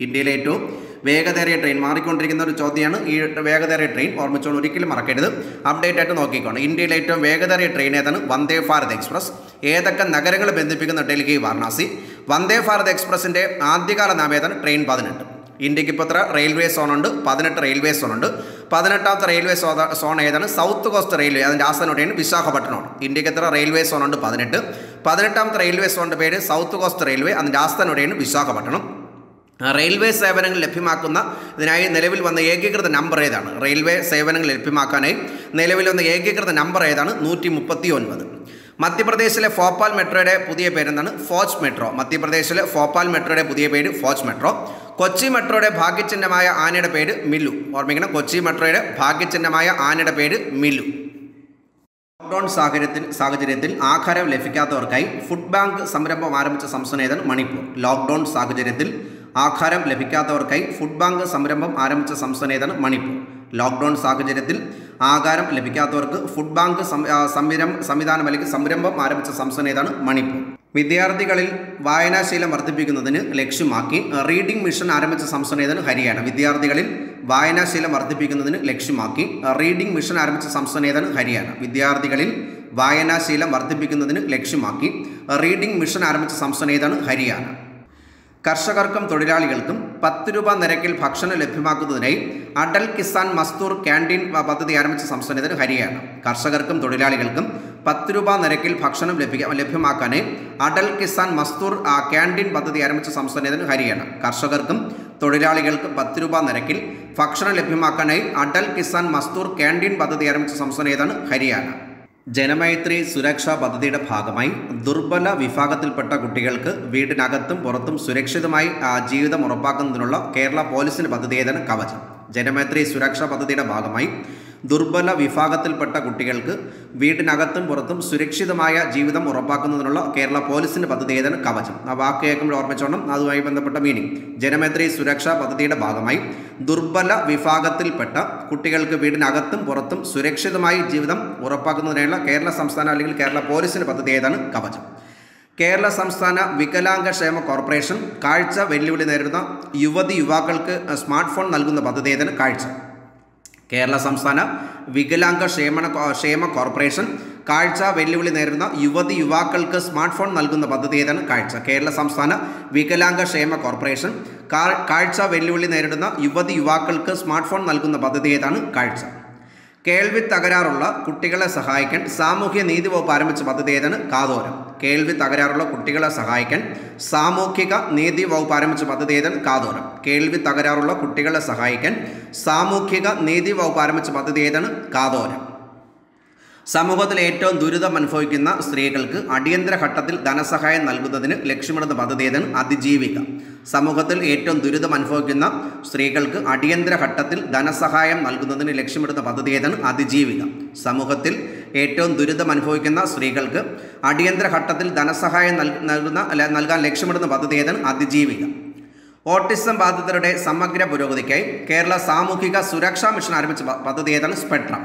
ഇന്ത്യയിലെ ഏറ്റവും വേഗതയേറിയ ട്രെയിൻ, മാറിക്കൊണ്ടിരിക്കുന്ന ഒരു ചോദ്യമാണ് ഈ വേഗതയേറിയ ട്രെയിൻ. ഓർമ്മിച്ചോണ്ട് ഒരിക്കലും മറക്കരുത്, അപ്ഡേറ്റ് ആയിട്ട് നോക്കിക്കോണം. ഇന്ത്യയിലെ ഏറ്റവും വേഗതയേറിയ ട്രെയിൻ ഏതാണ്? വന്ദേ ഭാരത് എക്സ്പ്രസ്. ഏതൊക്കെ നഗരങ്ങൾ ബന്ധിപ്പിക്കുന്ന? ഡൽഹി, വാരണാസി. വന്ദേ ഭാരത് എക്സ്പ്രസിൻ്റെ ആദ്യകാല നാമം ഏതാണ്? ട്രെയിൻ 18. ഇന്ത്യക്ക് ഇപ്പോൾ എത്ര റെയിൽവേ സോണുണ്ട്? 18 റെയിൽവേ സോണുണ്ട്. 18ാമത്തെ റെയിൽവേ സോൺ ഏതാണ്? South cost railway. അതിൻ്റെ ആസ്ഥാനമാണ് വിശാഖപട്ടണമാണ്. ഇന്ത്യക്ക് എത്ര റെയിൽവേ സോണുണ്ട്? 18. 18ാമത്തെ റെയിൽവേ സോണിൻ്റെ പേര് സൗത്ത് കോസ്റ്റ് റെയിൽവേ. അതിൻ്റെ ആസ്ഥാനമാണ് വിശാഖപട്ടണം. റെയിൽവേ സേവനങ്ങൾ ലഭ്യമാക്കുന്ന ഇതിനായി നിലവിൽ വന്ന ഏകീകൃത നമ്പർ ഏതാണ്? റെയിൽവേ സേവനങ്ങൾ ലഭ്യമാക്കാനായി നിലവിൽ വന്ന ഏകീകൃത നമ്പർ ഏതാണ്? 139. മധ്യപ്രദേശിലെ ഭോപ്പാൽ മെട്രോയുടെ പുതിയ പേരെന്താണ്? ഫോച്ച് മെട്രോ. മധ്യപ്രദേശിലെ ഭോപ്പാൽ മെട്രോയുടെ പുതിയ പേര് ഫോച്ച് മെട്രോ. കൊച്ചി മെട്രോയുടെ ഭാഗ്യചിഹ്നമായ ആനയുടെ പേര് മില്ലു. ഓർമ്മിക്കണം, കൊച്ചി മെട്രോയുടെ ഭാഗ്യചിഹ്നമായ ആനയുടെ പേര് മില്ലു. ലോക്ക്ഡൗൺ സാഹചര്യത്തിൽ ആഹാരം ലഭിക്കാത്തവർക്കായി ഫുഡ് ബാങ്ക് സംരംഭം ആരംഭിച്ച സംസ്ഥാനം ഏതാണ്? മണിപ്പൂർ. ലോക്ക്ഡൗൺ സാഹചര്യത്തിൽ ആഹാരം ലഭിക്കാത്തവർക്കായി ഫുഡ് ബാങ്ക് സംരംഭം ആരംഭിച്ച സംസ്ഥാനം ഏതാണ്? മണിപ്പൂർ. ലോക്ക്ഡൗൺ സാഹചര്യത്തിൽ ആഹാരം ലഭിക്കാത്തവർക്ക് ഫുഡ് ബാങ്ക് സംവിധാനം അല്ലെങ്കിൽ സംരംഭം ആരംഭിച്ച സംസ്ഥാനം ഏതാണ്? മണിപ്പൂർ. വിദ്യാർത്ഥികളിൽ വായനാശീലം വർദ്ധിപ്പിക്കുന്നതിന് ലക്ഷ്യമാക്കി റീഡിംഗ് മിഷൻ ആരംഭിച്ച സംസ്ഥാനം ഏതാണ്? ഹരിയാന. വിദ്യാർത്ഥികളിൽ വായനാശീലം വർദ്ധിപ്പിക്കുന്നതിന് ലക്ഷ്യമാക്കി റീഡിംഗ് മിഷൻ ആരംഭിച്ച സംസ്ഥാനം ഏതാണ്? ഹരിയാന. വിദ്യാർത്ഥികളിൽ വായനാശീലം വർദ്ധിപ്പിക്കുന്നതിന് ലക്ഷ്യമാക്കി റീഡിംഗ് മിഷൻ ആരംഭിച്ച സംസ്ഥാനം ഏതാണ്? ഹരിയാന. കർഷകർക്കും തൊഴിലാളികൾക്കും 10 രൂപ നിരക്കിൽ ഭക്ഷണം ലഭ്യമാക്കുന്നതിനായി അടൽ കിസാൻ മസ്ദൂർ ക്യാൻറ്റീൻ പദ്ധതി ആരംഭിച്ച സംസ്ഥാനത്തിന് ഹരിയാന. കർഷകർക്കും തൊഴിലാളികൾക്കും 10 രൂപ നിരക്കിൽ ഭക്ഷണം ലഭ്യമാക്കാനായി അടൽ കിസാൻ മസ്ദൂർ ക്യാൻറ്റീൻ പദ്ധതി ആരംഭിച്ച സംസ്ഥാനത്തിന് ഹരിയാന. കർഷകർക്കും തൊഴിലാളികൾക്കും 10 രൂപ നിരക്കിൽ ഭക്ഷണം ലഭ്യമാക്കാനായി അടൽ കിസാൻ മസ്ദൂർ ക്യാൻറ്റീൻ പദ്ധതി ആരംഭിച്ച സംസ്ഥാനം ഏതാണ്? ഹരിയാന. ജനമൈത്രി സുരക്ഷാ പദ്ധതിയുടെ ഭാഗമായി ദുർബല വിഭാഗത്തിൽപ്പെട്ട കുട്ടികൾക്ക് വീടിനകത്തും പുറത്തും സുരക്ഷിതമായി ജീവിതം ഉറപ്പാക്കുന്നതിനുള്ള കേരള പോലീസിൻ്റെ പദ്ധതി ഏതാണ്? കവചം. ജനമൈത്രി സുരക്ഷാ പദ്ധതിയുടെ ഭാഗമായി ദുർബല വിഭാഗത്തിൽപ്പെട്ട കുട്ടികൾക്ക് വീടിനകത്തും പുറത്തും സുരക്ഷിതമായ ജീവിതം ഉറപ്പാക്കുന്നതിനുള്ള കേരള പോലീസിൻ്റെ പദ്ധതി ഏതാണ്? കവചം. ആ വാക്ക് കേൾക്കുമ്പോൾ ഓർമ്മിച്ചോണം, അതുമായി ബന്ധപ്പെട്ട മീനിങ്. ജനമൈത്രി സുരക്ഷാ പദ്ധതിയുടെ ഭാഗമായി ദുർബല വിഭാഗത്തിൽപ്പെട്ട കുട്ടികൾക്ക് വീടിനകത്തും പുറത്തും സുരക്ഷിതമായി ജീവിതം ഉറപ്പാക്കുന്നതിനുള്ള കേരള സംസ്ഥാന അല്ലെങ്കിൽ കേരള പോലീസിൻ്റെ പദ്ധതി ഏതാണ്? കവചം. കേരള സംസ്ഥാന വികലാംഗ ക്ഷേമ കോർപ്പറേഷൻ കാഴ്ച വെല്ലുവിളി നേരിടുന്ന യുവാക്കൾക്ക് സ്മാർട്ട് ഫോൺ നൽകുന്ന പദ്ധതി ഏതാണ്? കാഴ്ച. കേരള സംസ്ഥാന വികലാംഗ ക്ഷേമ കോർപ്പറേഷൻ കാഴ്ച വെല്ലുവിളി നേരിടുന്ന യുവാക്കൾക്ക് സ്മാർട്ട് ഫോൺ നൽകുന്ന പദ്ധതി ഏതാണ്? കാഴ്ച. കേരള സംസ്ഥാന വികലാംഗ ക്ഷേമ കോർപ്പറേഷൻ കാഴ്ച വെല്ലുവിളി നേരിടുന്ന യുവാക്കൾക്ക് സ്മാർട്ട് ഫോൺ നൽകുന്ന പദ്ധതി ഏതാണ്? കാഴ്ച. കേൾവി തകരാറുള്ള കുട്ടികളെ സഹായിക്കാൻ സാമൂഹ്യ നീതി വകുപ്പ് ആരംഭിച്ച പദ്ധതി ഏതാണ്? കാതോരം. കേൾവി തകരാറുള്ള കുട്ടികളെ സഹായിക്കാൻ സാമൂഹിക നീതി വകുപ്പ് ആരംഭിച്ച പദ്ധതി ഏതാണ്? കാതോരം. കേൾവി തകരാറുള്ള കുട്ടികളെ സഹായിക്കാൻ സാമൂഹിക നീതി വകുപ്പ് ആരംഭിച്ച പദ്ധതി ഏതാണ്? കാതോരം. സമൂഹത്തിൽ ഏറ്റവും ദുരിതം അനുഭവിക്കുന്ന സ്ത്രീകൾക്ക് അടിയന്തര ഘട്ടത്തിൽ ധനസഹായം നൽകുന്നതിന് ലക്ഷ്യമിടുന്ന പദ്ധതി ഏതാണ്? അതിജീവിക. സമൂഹത്തിൽ ഏറ്റവും ദുരിതം അനുഭവിക്കുന്ന സ്ത്രീകൾക്ക് അടിയന്തര ഘട്ടത്തിൽ ധനസഹായം നൽകുന്നതിന് ലക്ഷ്യമിടുന്ന പദ്ധതി ഏതാണ്? അതിജീവിക. സമൂഹത്തിൽ ഏറ്റവും ദുരിതം അനുഭവിക്കുന്ന സ്ത്രീകൾക്ക് അടിയന്തര ഘട്ടത്തിൽ ധനസഹായം നൽകാൻ ലക്ഷ്യമിടുന്ന പദ്ധതി ഏതാണ്? അതിജീവിക. ഓട്ടിസം ബാധിതരുടെ സമഗ്ര പുരോഗതിക്കായി കേരള സാമൂഹിക സുരക്ഷാ മിഷൻ ആരംഭിച്ച പദ്ധതി ഏതാണ്? സ്പെക്ട്രം.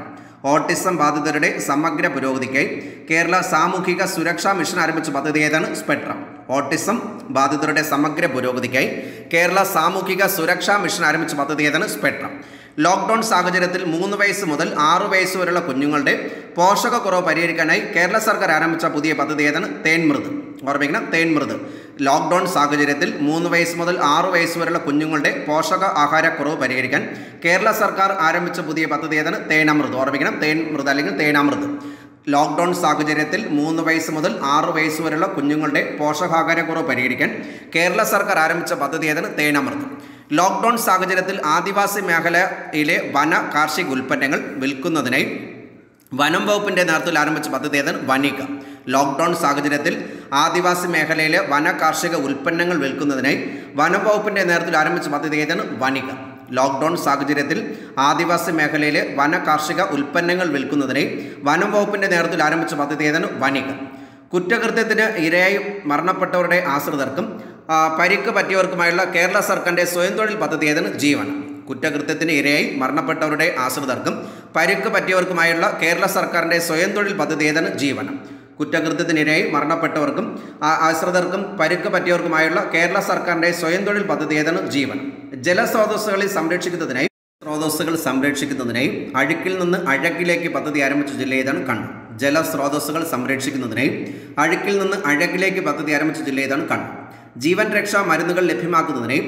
ഓട്ടിസം ബാധിതരുടെ സമഗ്ര പുരോഗതിക്കായി കേരള സാമൂഹിക സുരക്ഷാ മിഷൻ ആരംഭിച്ച പദ്ധതി ഏതാണ്? സ്പെക്ട്രം. ഓട്ടിസം ബാധിതരുടെ സമഗ്ര പുരോഗതിക്കായി കേരള സാമൂഹിക സുരക്ഷാ മിഷൻ ആരംഭിച്ച പദ്ധതി ഏതാണ്? സ്പെക്ട്രം. ലോക്ക്ഡൗൺ സാഹചര്യത്തിൽ 3 വയസ്സ് മുതൽ 6 വയസ്സ് വരെയുള്ള കുഞ്ഞുങ്ങളുടെ പോഷകക്കുറവ് പരിഹരിക്കാനായി കേരള സർക്കാർ ആരംഭിച്ച പുതിയ പദ്ധതി ഏതാണ്? തേൻമൃത്. ഓർമ്മിക്കണം, തേൻമൃത്. ലോക്ക്ഡൗൺ സാഹചര്യത്തിൽ 3 വയസ്സ് മുതൽ 6 വയസ്സ് വരെയുള്ള കുഞ്ഞുങ്ങളുടെ പോഷക ആഹാരക്കുറവ് പരിഹരിക്കാൻ കേരള സർക്കാർ ആരംഭിച്ച പുതിയ പദ്ധതി ഏതാണ്? തേനാമൃത്. ഓർമ്മിക്കണം, തേൻമൃത് അല്ലെങ്കിൽ തേനാമൃത്. ലോക്ക്ഡൗൺ സാഹചര്യത്തിൽ 3 വയസ്സ് മുതൽ 6 വയസ്സ് വരെയുള്ള കുഞ്ഞുങ്ങളുടെ പോഷകാഹാരക്കുറവ് പരിഹരിക്കാൻ കേരള സർക്കാർ ആരംഭിച്ച പദ്ധതി ഏതാണ്? തേനാമൃത്. ലോക്ക്ഡൗൺ സാഹചര്യത്തിൽ ആദിവാസി മേഖലയിലെ വന കാർഷിക ഉൽപ്പന്നങ്ങൾ വിൽക്കുന്നതിനായി വനം വകുപ്പിൻ്റെ നേതൃത്വത്തിൽ ആരംഭിച്ച പദ്ധതി ഏതാണ്? വനിക. ലോക്ക്ഡൗൺ സാഹചര്യത്തിൽ ആദിവാസി മേഖലയിലെ വന കാർഷിക ഉൽപ്പന്നങ്ങൾ വിൽക്കുന്നതിനായി വനം വകുപ്പിൻ്റെ നേതൃത്വത്തിൽ ആരംഭിച്ച പദ്ധതി ഏതാണ്? വനിക. ലോക്ക്ഡൗൺ സാഹചര്യത്തിൽ ആദിവാസി മേഖലയിലെ വന കാർഷിക ഉൽപ്പന്നങ്ങൾ വിൽക്കുന്നതിനായി വനം വകുപ്പിൻ്റെ നേതൃത്വത്തിൽ ആരംഭിച്ച പദ്ധതി ഏതാണ്? വനിക. കുറ്റകൃത്യത്തിന് ഇരയായി മരണപ്പെട്ടവരുടെ ആശ്രിതർക്കും പരിക്ക് പറ്റിയവർക്കുമായുള്ള കേരള സർക്കാരിൻ്റെ സ്വയം തൊഴിൽ പദ്ധതി ഏതാണ്? ജീവനം. കുറ്റകൃത്യത്തിന് ഇരയായി മരണപ്പെട്ടവരുടെ ആശ്രിതർക്കും പരിക്ക് പറ്റിയവർക്കുമായുള്ള കേരള സർക്കാരിൻ്റെ സ്വയം തൊഴിൽ പദ്ധതി ഏതാണ്? ജീവനം. കുറ്റകൃത്യത്തിനിരയായി മരണപ്പെട്ടവർക്കും ആശ്രിതർക്കും പരിക്ക് പറ്റിയവർക്കുമായുള്ള കേരള സർക്കാരിൻ്റെ സ്വയം തൊഴിൽ പദ്ധതി ഏതാണ്? ജീവൻ. ജലസ്രോതസ്സുകൾ സംരക്ഷിക്കുന്നതിനായി അഴുക്കിൽ നിന്ന് അഴകിലേക്ക് പദ്ധതി ആരംഭിച്ച ജില്ല ഏതാണ്? കണ്ണൂർ. ജലസ്രോതസ്സുകൾ സംരക്ഷിക്കുന്നതിനായി അഴുക്കിൽ നിന്ന് അഴകിലേക്ക് പദ്ധതി ആരംഭിച്ച ജില്ല ഏതാണ്? കണ്ണൂർ. ജീവൻ രക്ഷാ മരുന്നുകൾ ലഭ്യമാക്കുന്നതിനായി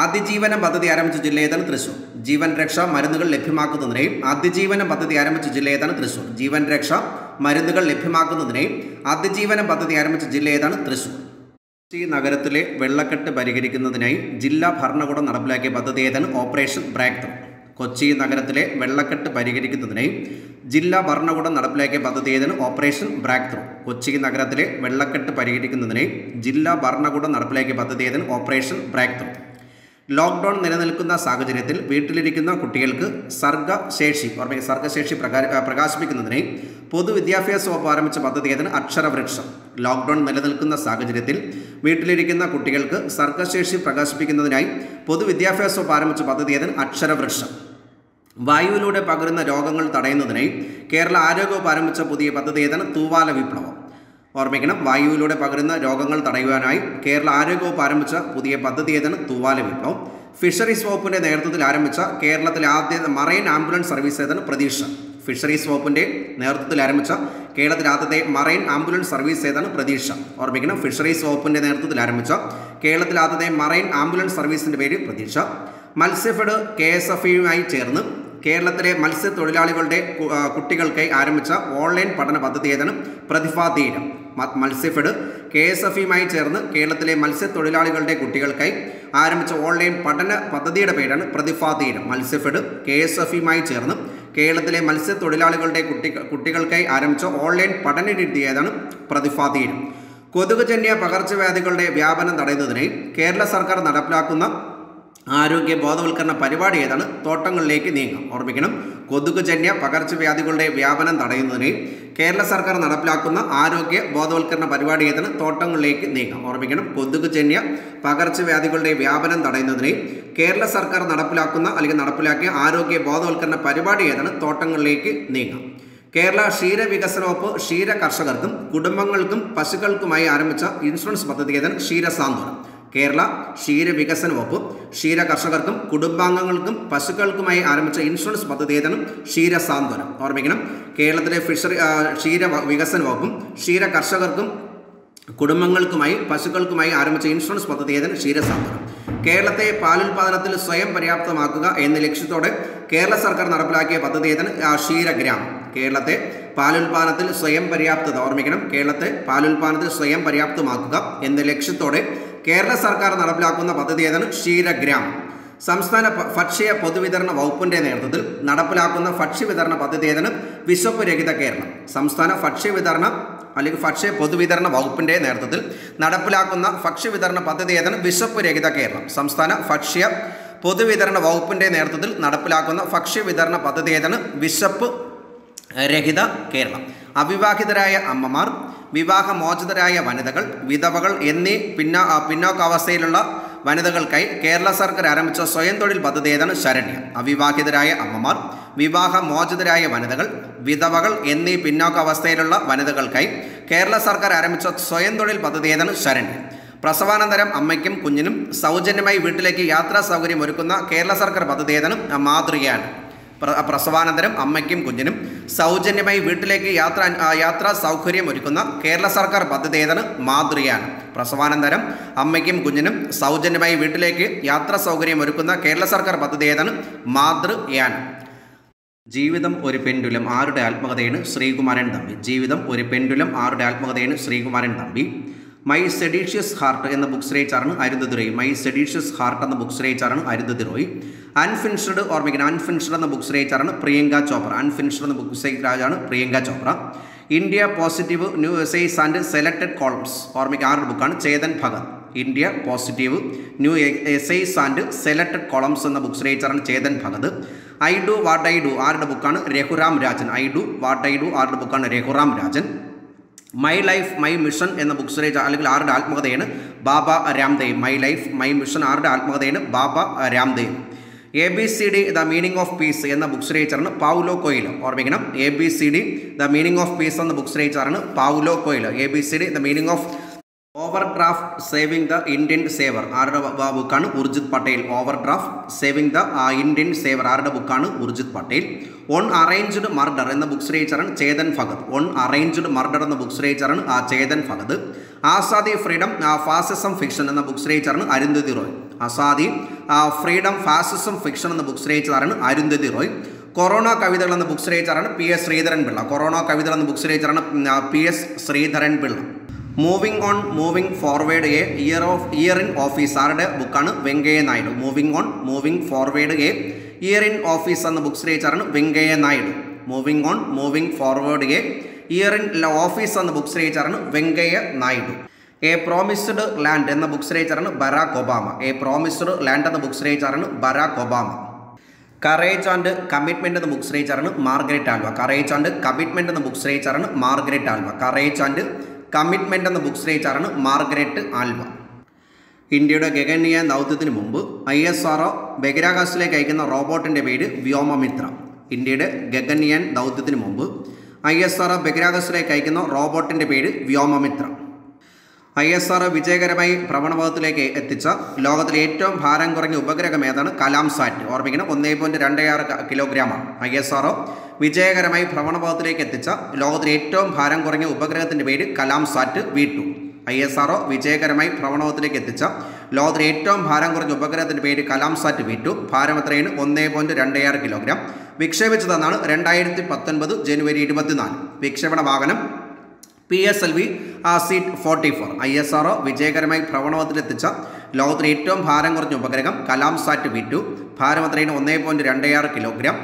അതിജീവനം പദ്ധതി ആരംഭിച്ച ജില്ല ഏതാണ്? തൃശ്ശൂർ. ജീവൻ രക്ഷാ മരുന്നുകൾ ലഭ്യമാക്കുന്നതിനായി അതിജീവനം പദ്ധതി ആരംഭിച്ച ജില്ല ഏതാണ്? തൃശ്ശൂർ. ജീവൻ രക്ഷാ മരുന്നുകൾ ലഭ്യമാക്കുന്നതിനായി അതിജീവനം പദ്ധതി ആരംഭിച്ച ജില്ല ഏതാണ്? തൃശ്ശൂർ. കൊച്ചി നഗരത്തിലെ വെള്ളക്കെട്ട് പരിഹരിക്കുന്നതിനായി ജില്ലാ ഭരണകൂടം നടപ്പിലാക്കിയ പദ്ധതി ഏതാണ്? Operation break through. കൊച്ചി നഗരത്തിലെ വെള്ളക്കെട്ട് പരിഹരിക്കുന്നതിനായി ജില്ലാ ഭരണകൂടം നടപ്പിലാക്കിയ പദ്ധതി ഏതാണ്? Operation break through. കൊച്ചി നഗരത്തിലെ വെള്ളക്കെട്ട് പരിഹരിക്കുന്നതിനായി ജില്ലാ ഭരണകൂടം നടപ്പിലാക്കിയ പദ്ധതി ഏതാണ്? Operation break through. ലോക്ക്ഡൗൺ നിലനിൽക്കുന്ന സാഹചര്യത്തിൽ വീട്ടിലിരിക്കുന്ന കുട്ടികൾക്ക് സർഗശേഷി പ്രകാശിപ്പിക്കുന്നതിനായി പൊതുവിദ്യാഭ്യാസ വകുപ്പ് ആരംഭിച്ച പദ്ധതി ഏതാണ്? അക്ഷരവൃക്ഷം. ലോക്ക്ഡൗൺ നിലനിൽക്കുന്ന സാഹചര്യത്തിൽ വീട്ടിലിരിക്കുന്ന കുട്ടികൾക്ക് സർഗശേഷി പ്രകാശിപ്പിക്കുന്നതിനായി പൊതുവിദ്യാഭ്യാസ വകുപ്പ് ആരംഭിച്ച പദ്ധതി ഏതാണ്? അക്ഷരവൃക്ഷം. വായുവിലൂടെ പകരുന്ന രോഗങ്ങൾ തടയുന്നതിനായി കേരള ആരോഗ്യവകുപ്പ് ആരംഭിച്ച പുതിയ പദ്ധതി ഏതാണ്? തൂവാല വിപ്ലവം. ഓർമ്മിക്കണം, വായുവിലൂടെ പകരുന്ന രോഗങ്ങൾ തടയുവാനായി കേരള ആരോഗ്യവകുപ്പ് ആരംഭിച്ച പുതിയ പദ്ധതി ഏതാണ്? തൂവാല വിപ്ലവം. ഫിഷറീസ് വകുപ്പിൻ്റെ നേതൃത്വത്തിൽ ആരംഭിച്ച കേരളത്തിലെ ആദ്യത്തെ മറൈൻ ആംബുലൻസ് സർവീസ് ഏതാണ്? പ്രതീക്ഷ. ഫിഷറീസ് വകുപ്പിൻ്റെ നേതൃത്വത്തിൽ ആരംഭിച്ച കേരളത്തിലെ ആദ്യത്തെ മറൈൻ ആംബുലൻസ് സർവീസ് ഏതാണ്? പ്രതീക്ഷ. ഓർമ്മിക്കണം, ഫിഷറീസ് വകുപ്പിൻ്റെ നേതൃത്വത്തിൽ ആരംഭിച്ച കേരളത്തിലെ ആദ്യത്തെ മറൈൻ ആംബുലൻസ് സർവീസിൻ്റെ പേര് പ്രതീക്ഷ. മത്സ്യഫെഡ് KSFEയുമായി ചേർന്ന് കേരളത്തിലെ മത്സ്യത്തൊഴിലാളികളുടെ കുട്ടികൾക്കായി ആരംഭിച്ച ഓൺലൈൻ പഠന പദ്ധതി ഏതാണ്? പ്രതിഭാതീരം. മത്സ്യഫെഡ് KSFEയുമായി ചേർന്ന് കേരളത്തിലെ മത്സ്യത്തൊഴിലാളികളുടെ കുട്ടികൾക്കായി ആരംഭിച്ച ഓൺലൈൻ പഠന പദ്ധതിയുടെ പേരാണ് പ്രതിഭാതീരം. മത്സ്യഫെഡ് KSFEയുമായി ചേർന്ന് കേരളത്തിലെ മത്സ്യത്തൊഴിലാളികളുടെ കുട്ടികൾക്കായി ആരംഭിച്ച ഓൺലൈൻ പഠന രീതി ഏതാണ്? പ്രതിഭാതീരം. കൊതുകുജന്യ പകർച്ചവ്യാധികളുടെ വ്യാപനം തടയുന്നതിനായി കേരള സർക്കാർ നടപ്പിലാക്കുന്ന ആരോഗ്യ ബോധവൽക്കരണ പരിപാടി ഏതാണ്? തോട്ടങ്ങളിലേക്ക് നീങ്ങാം. ഓർമ്മിക്കണം, കൊതുകുജന്യ പകർച്ചവ്യാധികളുടെ വ്യാപനം തടയുന്നതിനായി കേരള സർക്കാർ നടപ്പിലാക്കുന്ന ആരോഗ്യ ബോധവൽക്കരണ പരിപാടി ഏതാണ്? തോട്ടങ്ങളിലേക്ക് നീങ്ങാം. ഓർമ്മിക്കണം, കൊതുകുജന്യ പകർച്ചവ്യാധികളുടെ വ്യാപനം തടയുന്നതിനായി കേരള സർക്കാർ നടപ്പിലാക്കിയ ആരോഗ്യ ബോധവൽക്കരണ പരിപാടി ഏതാണ്? തോട്ടങ്ങളിലേക്ക് നീങ്ങാം. കേരള ക്ഷീരവികസന വകുപ്പ് ക്ഷീര കർഷകർക്കും കുടുംബങ്ങൾക്കും പശുക്കൾക്കുമായി ആരംഭിച്ച ഇൻഷുറൻസ് പദ്ധതി ഏതാണ്? ക്ഷീരസാന്ത്വനം. കേരള ക്ഷീരവികസന വകുപ്പ് ക്ഷീര കർഷകർക്കും കുടുംബാംഗങ്ങൾക്കും പശുക്കൾക്കുമായി ആരംഭിച്ച ഇൻഷുറൻസ് പദ്ധതി ഏതാണ്? ക്ഷീരസാന്ത്വനം. ഓർമ്മിക്കണം, കേരളത്തിലെ ക്ഷീര വികസന വകുപ്പും ക്ഷീര കർഷകർക്കും കുടുംബങ്ങൾക്കുമായി പശുക്കൾക്കുമായി ആരംഭിച്ച ഇൻഷുറൻസ് പദ്ധതി ഏതാണ്? ക്ഷീരസാന്ത്വനം. കേരളത്തെ പാലുൽപാദനത്തിൽ സ്വയം പര്യാപ്തമാക്കുക എന്ന ലക്ഷ്യത്തോടെ കേരള സർക്കാർ നടപ്പിലാക്കിയ പദ്ധതി ഏതാണ്? ക്ഷീരഗ്രാമം. കേരളത്തെ പാലുൽപാദനത്തിൽ സ്വയം പര്യാപ്തത. ഓർമ്മിക്കണം, കേരളത്തെ പാലുൽപാദനത്തിൽ സ്വയം പര്യാപ്തമാക്കുക എന്ന ലക്ഷ്യത്തോടെ കേരള സർക്കാർ നടപ്പിലാക്കുന്ന പദ്ധതി ഏതാണ്? ക്ഷീരഗ്രാമം. സംസ്ഥാന ഭക്ഷ്യ പൊതുവിതരണ വകുപ്പിൻ്റെ നേതൃത്വത്തിൽ നടപ്പിലാക്കുന്ന ഭക്ഷ്യവിതരണ പദ്ധതി ഏതാണ്? വിശപ്പ് രഹിത കേരളം. സംസ്ഥാന ഭക്ഷ്യ പൊതുവിതരണ വകുപ്പിൻ്റെ നേതൃത്വത്തിൽ നടപ്പിലാക്കുന്ന ഭക്ഷ്യവിതരണ പദ്ധതി ഏതാണ്? വിശപ്പ് രഹിത കേരളം. സംസ്ഥാന ഭക്ഷ്യ പൊതുവിതരണ വകുപ്പിൻ്റെ നേതൃത്വത്തിൽ നടപ്പിലാക്കുന്ന ഭക്ഷ്യവിതരണ പദ്ധതി ഏതാണ്? വിശപ്പ് രഹിത കേരളം. അവിവാഹിതരായ അമ്മമാർ, വിവാഹമോചിതരായ വനിതകൾ, വിധവകൾ എന്നീ പിന്നോക്കാവസ്ഥയിലുള്ള വനിതകൾക്കായി കേരള സർക്കാർ ആരംഭിച്ച സ്വയം തൊഴിൽ പദ്ധതി ഏതാണ്? ശരണ്യ. അവിവാഹിതരായ അമ്മമാർ, വിവാഹമോചിതരായ വനിതകൾ, വിധവകൾ എന്നീ പിന്നോക്കാവസ്ഥയിലുള്ള വനിതകൾക്കായി കേരള സർക്കാർ ആരംഭിച്ച സ്വയം തൊഴിൽ പദ്ധതി ഏതാണ്? ശരണ്യ. പ്രസവാനന്തരം അമ്മയ്ക്കും കുഞ്ഞിനും സൗജന്യമായി വീട്ടിലേക്ക് യാത്രാ സൗകര്യം ഒരുക്കുന്ന കേരള സർക്കാർ പദ്ധതി ഏതാണ്? മാതൃകയാണ്. പ്രസവാനന്തരം അമ്മയ്ക്കും കുഞ്ഞിനും സൗജന്യമായി വീട്ടിലേക്ക് യാത്രാ സൗകര്യം ഒരുക്കുന്ന കേരള സർക്കാർ പദ്ധതി ഏതാണ്? മാതൃകയാണ്. പ്രസവാനന്തരം അമ്മയ്ക്കും കുഞ്ഞിനും സൗജന്യമായി വീട്ടിലേക്ക് യാത്രാ സൗകര്യം ഒരുക്കുന്ന കേരള സർക്കാർ പദ്ധതി ഏതാണ്? മാതൃകയാണ്. ജീവിതം ഒരു പെൻഡുലം ആരുടെ ആത്മകഥയാണ്? ശ്രീകുമാരൻ തമ്പി. ജീവിതം ഒരു പെൻഡുലം ആരുടെ ആത്മകഥയാണ്? Sreekumaran Thampi. My seditious heart എന്ന ബുക്സ് രചിച്ചാണ് Arundhati Roy. My seditious heart എന്ന ബുക്സ് രചിച്ചാണ് അരുന്ധതി റോയ്. അൺഫിനിഷ്ഡ് ഓർമ്മിക്കണം, അൺഫിനിഷ്ഡ് എന്ന ബുക്സ് രചിച്ചാണ് പ്രിയങ്ക ചോപ്ര. അൺഫിനിഷ്ഡ് എന്ന ബുക്സ് രചിച്ചാണ് Priyanka Chopra. India positive new essays and selected columns ഓർമ്മിക്കുക ആരുടെ ബുക്കാണ്? Chetan Bhagat. India positive new essays and selected columns എന്ന ബുക്സ് രചിച്ചാണ് Chetan Bhagat. I do what I do ആരുടെ ബുക്കാണ്? Raghuram Rajan. I do what I do ആരുടെ ബുക്കാണ്? Raghuram Rajan. My life my mission എന്ന ബുക്സ് രചിച്ച അല്ലെങ്കിൽ ആരുടെ ആത്മകഥയാണ്? Baba Ramdev. My life my mission ആരുടെ ആത്മകഥയാണ്? Baba Ramdev. ABCD the meaning of peace എന്ന ബുക്സ് രചിച്ചാണ് പൗലോ കൊയ്ലോ. ഓർമ്മിക്കണം, ABCD the meaning of peace എന്ന ബുക്സ് രചിച്ചാണ് Paulo Coelho. ABCD the meaning of overdraft saving the Indian saver ആരുടെ ബുക്കാണ്? Urjit Patel. Overdraft saving the Indian saver ആരുടെ ബുക്കാണ്? Urjit Patel. One arranged murder എന്ന ബുക്സ് രചിച്ചാണ് Chetan Bhagat. One arranged murder എന്ന ബുക്സ് രചിച്ചാണ് Chetan Bhagat. Azadi freedom fascism fiction എന്ന ബുക്സ് രചിച്ചാണ് Arundhati Roy. Azadi freedom fascism fiction എന്ന ബുക്സ് രചിച്ചാണ് അരുന്ധതി റോയ്. കൊറോണ കവിതകൾ എന്ന ബുക്സ് രചിച്ചാണ് PS ശ്രീധരൻ പിള്ള. കൊറോണ കവിതകൾ എന്ന ബുക്സ് രചിച്ചാണ് PS Sreedharan Pillai. Moving on moving forward year in office ആരുടെ ബുക്കാണ്? Venkaiah Naidu. Moving forward year in office എന്ന ബുക്സ് രചിച്ചാണ് Venkaiah Naidu. Moving forward year in office എന്ന ബുക്സ് രചിച്ചാണ് Venkaiah Naidu. A promised land എന്ന ബുക്സ് രചിച്ചാണ് Barack Obama. A promised land എന്ന ബുക്സ് രചിച്ചാണ് Barack Obama. Courage and commitment എന്ന ബുക്സ് രചിച്ചാണ് Margaret Alva. Courage and commitment എന്ന ബുക്സ് രചിച്ചാണ് Margaret Alva. Courage and commitment എന്ന ബുക്സ് രചിച്ചാണ് മാർഗരറ്റ് ആൽവ. ഇന്ത്യയുടെ ഗഗൻയാൻ ദൗത്യത്തിന് മുമ്പ് ISRO ബഹിരാകാശത്തിലേക്ക് അയക്കുന്ന റോബോട്ടിൻ്റെ പേര് വ്യോമമിത്ര. ഇന്ത്യയുടെ ഗഗൻയാൻ ദൗത്യത്തിന് മുമ്പ് ISRO ബഹിരാകാശത്തിലേക്ക് അയക്കുന്ന റോബോട്ടിൻ്റെ പേര് വ്യോമമിത്ര. ISRO വിജയകരമായി ഭ്രമണപഥത്തിലേക്ക് എത്തിച്ച ലോകത്തിലെ ഏറ്റവും ഭാരം കുറഞ്ഞ ഉപഗ്രഹം ഏതാണ്? കലാം സാറ്റ്. ഓർമ്മിക്കണം, 1.26 കിലോഗ്രാമാണ്. ISRO വിജയകരമായി ഭ്രമണപഥത്തിലേക്ക് എത്തിച്ച ലോകത്തിലെ ഏറ്റവും ഭാരം കുറഞ്ഞ ഉപഗ്രഹത്തിൻ്റെ പേര് കലാം സാറ്റ് V2. ISRO വിജയകരമായി ഭ്രമണപഥത്തിലേക്ക് എത്തിച്ച ലോകത്തിലെ ഏറ്റവും ഭാരം കുറഞ്ഞ ഉപഗ്രഹത്തിൻ്റെ പേര് കലാം സാറ്റ് V2. ഭാരം എത്രയാണ്? 1.26 കിലോഗ്രാം. വിക്ഷേപിച്ചതെന്നാണ് 2019 ജനുവരി 24. വിക്ഷേപണ വാഹനം PSLV C-44. ISRO വിജയകരമായി ഭ്രമണപഥത്തിലെത്തിച്ച ലോകത്തിലെ ഏറ്റവും ഭാരം കുറഞ്ഞ ഉപഗ്രഹം കലാം സാറ്റ് V2. ഭാരം എത്രയാണ്? 1.26 കിലോഗ്രാം.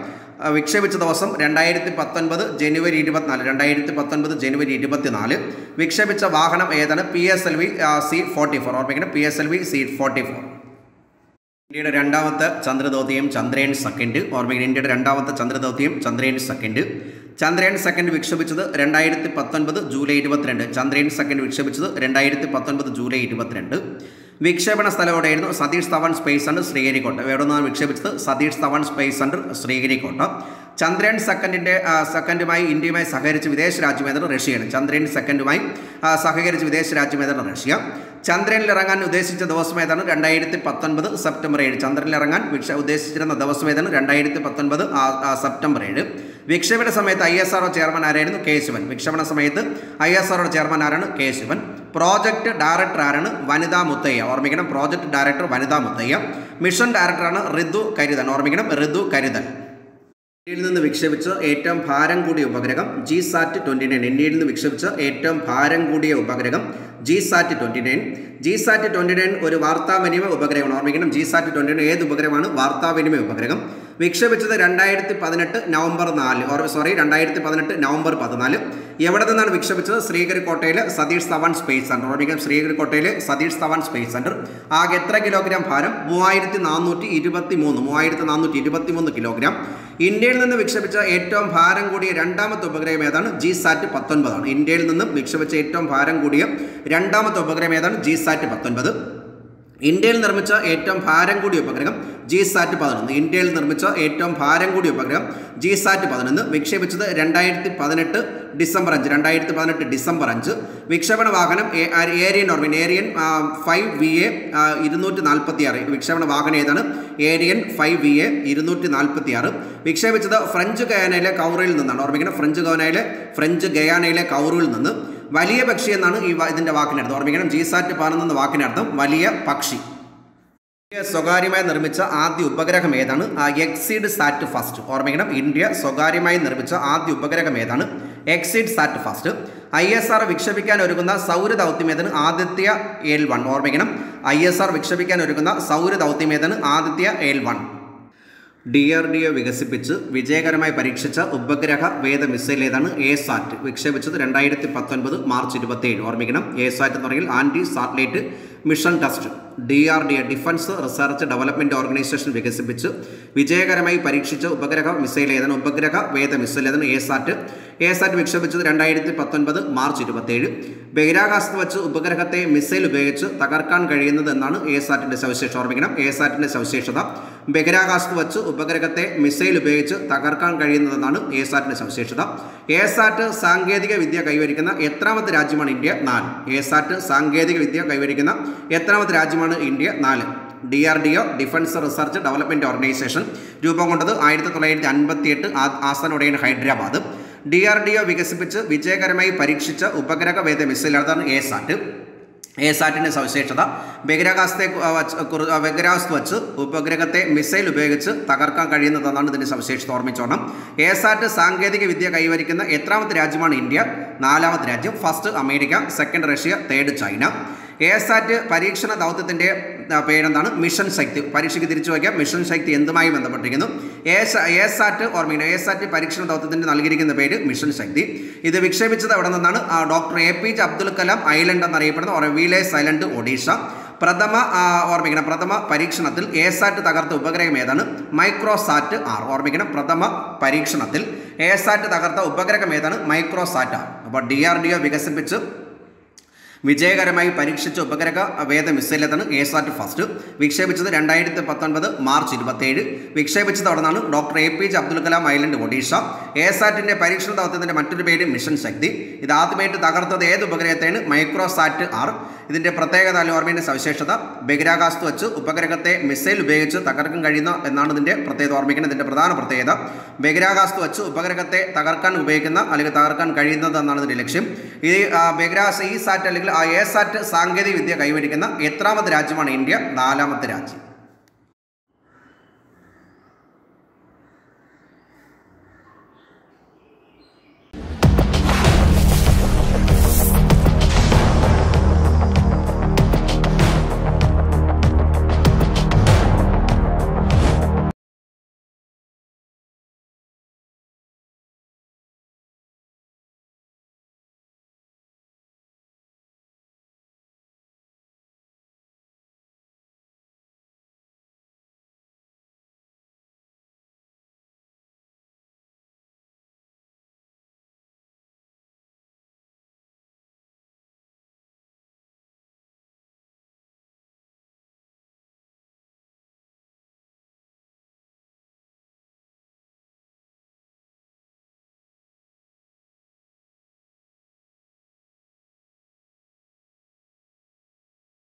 വിക്ഷേപിച്ച ദിവസം 2019 ജനുവരി 24. വിക്ഷേപിച്ച വാഹനം ഏതാണ്? PSLV C-44. ഓർമ്മിക്കണം, PSLV C-44. ഇന്ത്യയുടെ രണ്ടാമത്തെ ചന്ദ്രദൗത്യം ചന്ദ്രയാൻ 2. ഓർമ്മിക്കണം, ഇന്ത്യയുടെ രണ്ടാമത്തെ ചന്ദ്രദൗത്യം ചന്ദ്രയാൻ 2. ചന്ദ്രയാൻ 2 വിക്ഷേപിച്ചത് 2019 ജൂലൈ 22. ചന്ദ്രയാൻ 2 വിക്ഷേപിച്ചത് 2019 ജൂലൈ 22. വിക്ഷേപണ സ്ഥലം എവിടെയായിരുന്നു? Satish Dhawan space centre Sriharikota. എവിടെ നിന്നാണ് വിക്ഷേപിച്ചത്? Satish Dhawan space centre Sriharikota. ചന്ദ്രയാൻ 2മായി ഇന്ത്യയുമായി സഹകരിച്ച് വിദേശ രാജ്യമേതാണ്? റഷ്യയാണ്. ചന്ദ്രയാൻ 2മായി സഹകരിച്ച് വിദേശ രാജ്യമേതാണ്? റഷ്യ. ചന്ദ്രനിൽ ഇറങ്ങാൻ ഉദ്ദേശിച്ച ദിവസം ഏതാണ്? 2019 സെപ്റ്റംബർ 7. ചന്ദ്രനിൽ ഇറങ്ങാൻ ഉദ്ദേശിച്ചിരുന്ന ദിവസം ഏതാണ്? 2019 സെപ്റ്റംബർ 7. വിക്ഷേപണ സമയത്ത് ISRO ചെയർമാൻ ആരായിരുന്നു? K. ശിവൻ. വിക്ഷേപണ സമയത്ത് ISRO ചെയർമാൻ ആരാണ്? K. ശിവൻ. പ്രോജക്റ്റ് ഡയറക്ടർ ആരാണ്? വനിതാ മുത്തയ്യ. ഓർമ്മിക്കണം, പ്രോജക്റ്റ് ഡയറക്ടർ വനിതാ മുത്തയ്യ. മിഷൻ ഡയറക്ടറാണ് ഋതു കരിതൻ. ഓർമ്മിക്കണം, ഋതു കരിതൻ. ഇന്ത്യയിൽ നിന്ന് വിക്ഷേപിച്ച ഏറ്റവും ഭാരം കൂടിയ ഉപഗ്രഹം GSAT-29. ഇന്ത്യയിൽ നിന്ന് വിക്ഷേപിച്ച ഏറ്റവും ഭാരം കൂടിയ ഉപഗ്രഹം GSAT-29. GSAT-29 ഒരു വാർത്താവിനിമയ ഉപഗ്രഹമാണ്. ഓർമ്മിക്കണം, GSAT-29 ഏത് ഉപഗ്രഹമാണ്? വാർത്താവിനിമയ ഉപഗ്രഹം. വിക്ഷേപിച്ചത് 2018 നവംബർ 14. എവിടെ നിന്നാണ് വിക്ഷേപിച്ചത്? ശ്രീഹരിക്കോട്ടയിലെ സതീഷ് ധവാൻ സ്പേസ് സെൻ്റർ. ഓർമ്മിക്കണം, ശ്രീഹരിക്കോട്ടയിലെ സതീഷ് ധവാൻ സ്പേസ് സെൻ്റർ. ആകെ എത്ര കിലോഗ്രാം ഭാരം? 3423 കിലോഗ്രാം. ഇന്ത്യയിൽ നിന്ന് വിക്ഷേപിച്ച ഏറ്റവും ഭാരം കൂടിയ രണ്ടാമത്തെ ഉപഗ്രഹം ഏതാണ്? GSAT-19 ആണ്. ഇന്ത്യയിൽ നിന്നും വിക്ഷേപിച്ച ഏറ്റവും ഭാരം കൂടിയ രണ്ടാമത്തെ ഉപഗ്രഹം ഏതാണ്? GSAT-19. ഇന്ത്യയിൽ നിർമ്മിച്ച ഏറ്റവും ഭാരം കൂടിയ ഉപഗ്രഹം GSAT-11. ഇന്ത്യയിൽ നിർമ്മിച്ച ഏറ്റവും ഭാരം കൂടിയ ഉപഗ്രഹം GSAT-11 വിക്ഷേപിച്ചത് 2018 ഡിസംബർ 5. വിക്ഷേപണ വാഹനം ഏരിയൻ 5VA 246. വിക്ഷേപണ വാഹനം ഏതാണ്? Aryan 5VA 246. വിക്ഷേപിച്ചത് ഫ്രഞ്ച് ഗയാനയിലെ കൗറയിൽ നിന്നാണ്. ഓർമ്മിക്കണം, ഫ്രഞ്ച് ഗയാനയിലെ കൗറിൽ നിന്ന്. വലിയ പക്ഷി എന്നാണ് ഇതിൻ്റെ വാക്കിനർത്ഥം. ഓർമ്മിക്കണം, GSAT-11 എന്ന വാക്കിനർത്ഥം വലിയ പക്ഷി. സ്വകാര്യമായി നിർമ്മിച്ച ആദ്യ ഉപഗ്രഹം ഏതാണ്? എക്സീഡ് സാറ്റ് ഫസ്റ്റ്. ഓർമ്മിക്കണം, ഇന്ത്യ സ്വകാര്യമായി നിർമ്മിച്ച ആദ്യ ഉപഗ്രഹം ഏതാണ്? എക്സീഡ് സാറ്റ് ഫസ്റ്റ്. ISRO വിക്ഷേപിക്കാൻ ഒരുങ്ങുന്ന സൗരദൗത്യം ഏതാണ്? ആദിത്യ L1. ഓർമ്മിക്കണം, ISRO വിക്ഷേപിക്കാൻ ഒരുങ്ങുന്ന സൗരദൗത്യം ഏതാണ്? ആദിത്യ L1. DRDO വികസിപ്പിച്ച് വിജയകരമായി പരീക്ഷിച്ച ഉപഗ്രഹ വേദ മിസൈൽ ഏതാണ്? ASAT. വിക്ഷേപിച്ചത് 2019 മാർച്ച് 27. ഓർമ്മിക്കണം, ASAT എന്ന് പറഞ്ഞാൽ anti satellite mission test. DRDO defence research development organisation വികസിപ്പിച്ച് വിജയകരമായി പരീക്ഷിച്ച ഉപഗ്രഹ മിസൈൽ ഏതാണ്? ഉപഗ്രഹ വേദ മിസൈൽ ഏതാണ്? എസാറ്റ് വിക്ഷേപിച്ചത് 2019 മാർച്ച് 27. ബഹിരാകാശത്ത് വെച്ച് ഉപഗ്രഹത്തെ മിസൈൽ ഉപയോഗിച്ച് തകർക്കാൻ കഴിയുന്നത് എന്നാണ് എസാറ്റിൻ്റെ സവിശേഷത. ഓർമ്മിക്കണം, എസാറ്റിൻ്റെ സവിശേഷത ബഹിരാകാശത്ത് വെച്ച് ഉപഗ്രഹത്തെ മിസൈൽ ഉപയോഗിച്ച് തകർക്കാൻ കഴിയുന്നതെന്നാണ് എസാറ്റിൻ്റെ സവിശേഷത. എസാറ്റ് സാങ്കേതിക വിദ്യ കൈവരിക്കുന്ന എത്രാമത്തെ രാജ്യമാണ് ഇന്ത്യ? 4. എസാറ്റ് സാങ്കേതിക വിദ്യ കൈവരിക്കുന്ന എത്രാമത്തെ രാജ്യമാണ് India? 4. DRDO defence research development organisation രൂപം കൊണ്ടത് 1958 ആസ്ഥാനോടെയാണ് ഹൈദരാബാദ്. DRDO വികസിപ്പിച്ച് വിജയകരമായി പരീക്ഷിച്ച ഉപഗ്രഹ വേദ മിസൈൽ അതാണ് എസാറ്റ്. എസാറ്റിൻ്റെ സവിശേഷത ബഹിരാകാശത്ത് വെച്ച് ഉപഗ്രഹത്തെ മിസൈൽ ഉപയോഗിച്ച് തകർക്കാൻ കഴിയുന്നതെന്നാണ് ഇതിൻ്റെ സവിശേഷത. ഓർമ്മിച്ചോണം. എസാറ്റ് സാങ്കേതിക വിദ്യ കൈവരിക്കുന്ന എത്രാമത്തെ രാജ്യമാണ് ഇന്ത്യ? 4ാമത്തെ രാജ്യം. First America, second Russia, third China. ASAT പരീക്ഷണ ദൗത്യത്തിൻ്റെ പേരെന്താണ്? മിഷൻ ശക്തി. പരീക്ഷയ്ക്ക് തിരിച്ചു വയ്ക്കാം. മിഷൻ ശക്തി എന്തുമായി ബന്ധപ്പെട്ടിരിക്കുന്നു? എസാറ്റ് ഓർമ്മിക്കണം. എസാറ്റ് പരീക്ഷണ ദൗത്യത്തിന് നൽകിയിരിക്കുന്ന പേര് മിഷൻ ശക്തി. ഇത് വിക്ഷേപിച്ചത് എവിടെ നിന്നാണ്? Doctor APJ Abdul Kalam island എന്നറിയപ്പെടുന്ന വിലേസ് ഐലൻഡ്, ഒഡീഷ. പ്രഥമ പരീക്ഷണത്തിൽ എസാറ്റ് തകർത്ത ഉപഗ്രഹം ഏതാണ്? മൈക്രോസാറ്റ് 6. ഓർമ്മിക്കണം, പ്രഥമ പരീക്ഷണത്തിൽ എസാറ്റ് തകർത്ത ഉപഗ്രഹം ഏതാണ്? മൈക്രോസാറ്റ് 6. അപ്പോൾ DRDO വികസിപ്പിച്ച് വിജയകരമായി പരീക്ഷിച്ച ഉപഗ്രഹ വേദ മിസൈലാണ് എസാറ്റ് ഫസ്റ്റ്. വിക്ഷേപിച്ചത് 2019 മാർച്ച് 27. വിക്ഷേപിച്ചത് അവിടെ നിന്നാണ് doctor APJ Abdul Kalam island, Odisha. എസാറ്റിൻ്റെ പരീക്ഷണ ദൗത്യത്തിൻ്റെ മറ്റൊരു പേര് മിഷൻ ശക്തി. ഇത് ആദ്യമായിട്ട് തകർത്തത് ഏത് ഉപഗ്രഹത്തെയാണ്? മൈക്രോസാറ്റ് 6. ഇതിൻ്റെ പ്രത്യേകത ഓർമ്മയുടെ സവിശേഷത ബഹിരാകാശത്ത് വെച്ച് ഉപഗ്രഹത്തെ മിസൈൽ ഉപയോഗിച്ച് തകർക്കാൻ കഴിയുന്ന എന്നാണ് ഇതിൻ്റെ പ്രത്യേകത. ഓർമ്മിക്കണം, ഇതിൻ്റെ പ്രധാന പ്രത്യേകത ബഹിരാകാശത്ത് വെച്ച് ഉപഗ്രഹത്തെ തകർക്കാൻ ഉപയോഗിക്കുന്ന അല്ലെങ്കിൽ തകർക്കാൻ കഴിയുന്നത് എന്നാണ് ഇതിൻ്റെ ലക്ഷ്യം. ഈ സാറ്റ് അല്ലെങ്കിൽ എസാറ്റ് സാങ്കേതിക വിദ്യ കൈവരിക്കുന്ന എത്രാമത്തെ രാജ്യമാണ് ഇന്ത്യ? 4ാമത്തെ രാജ്യം.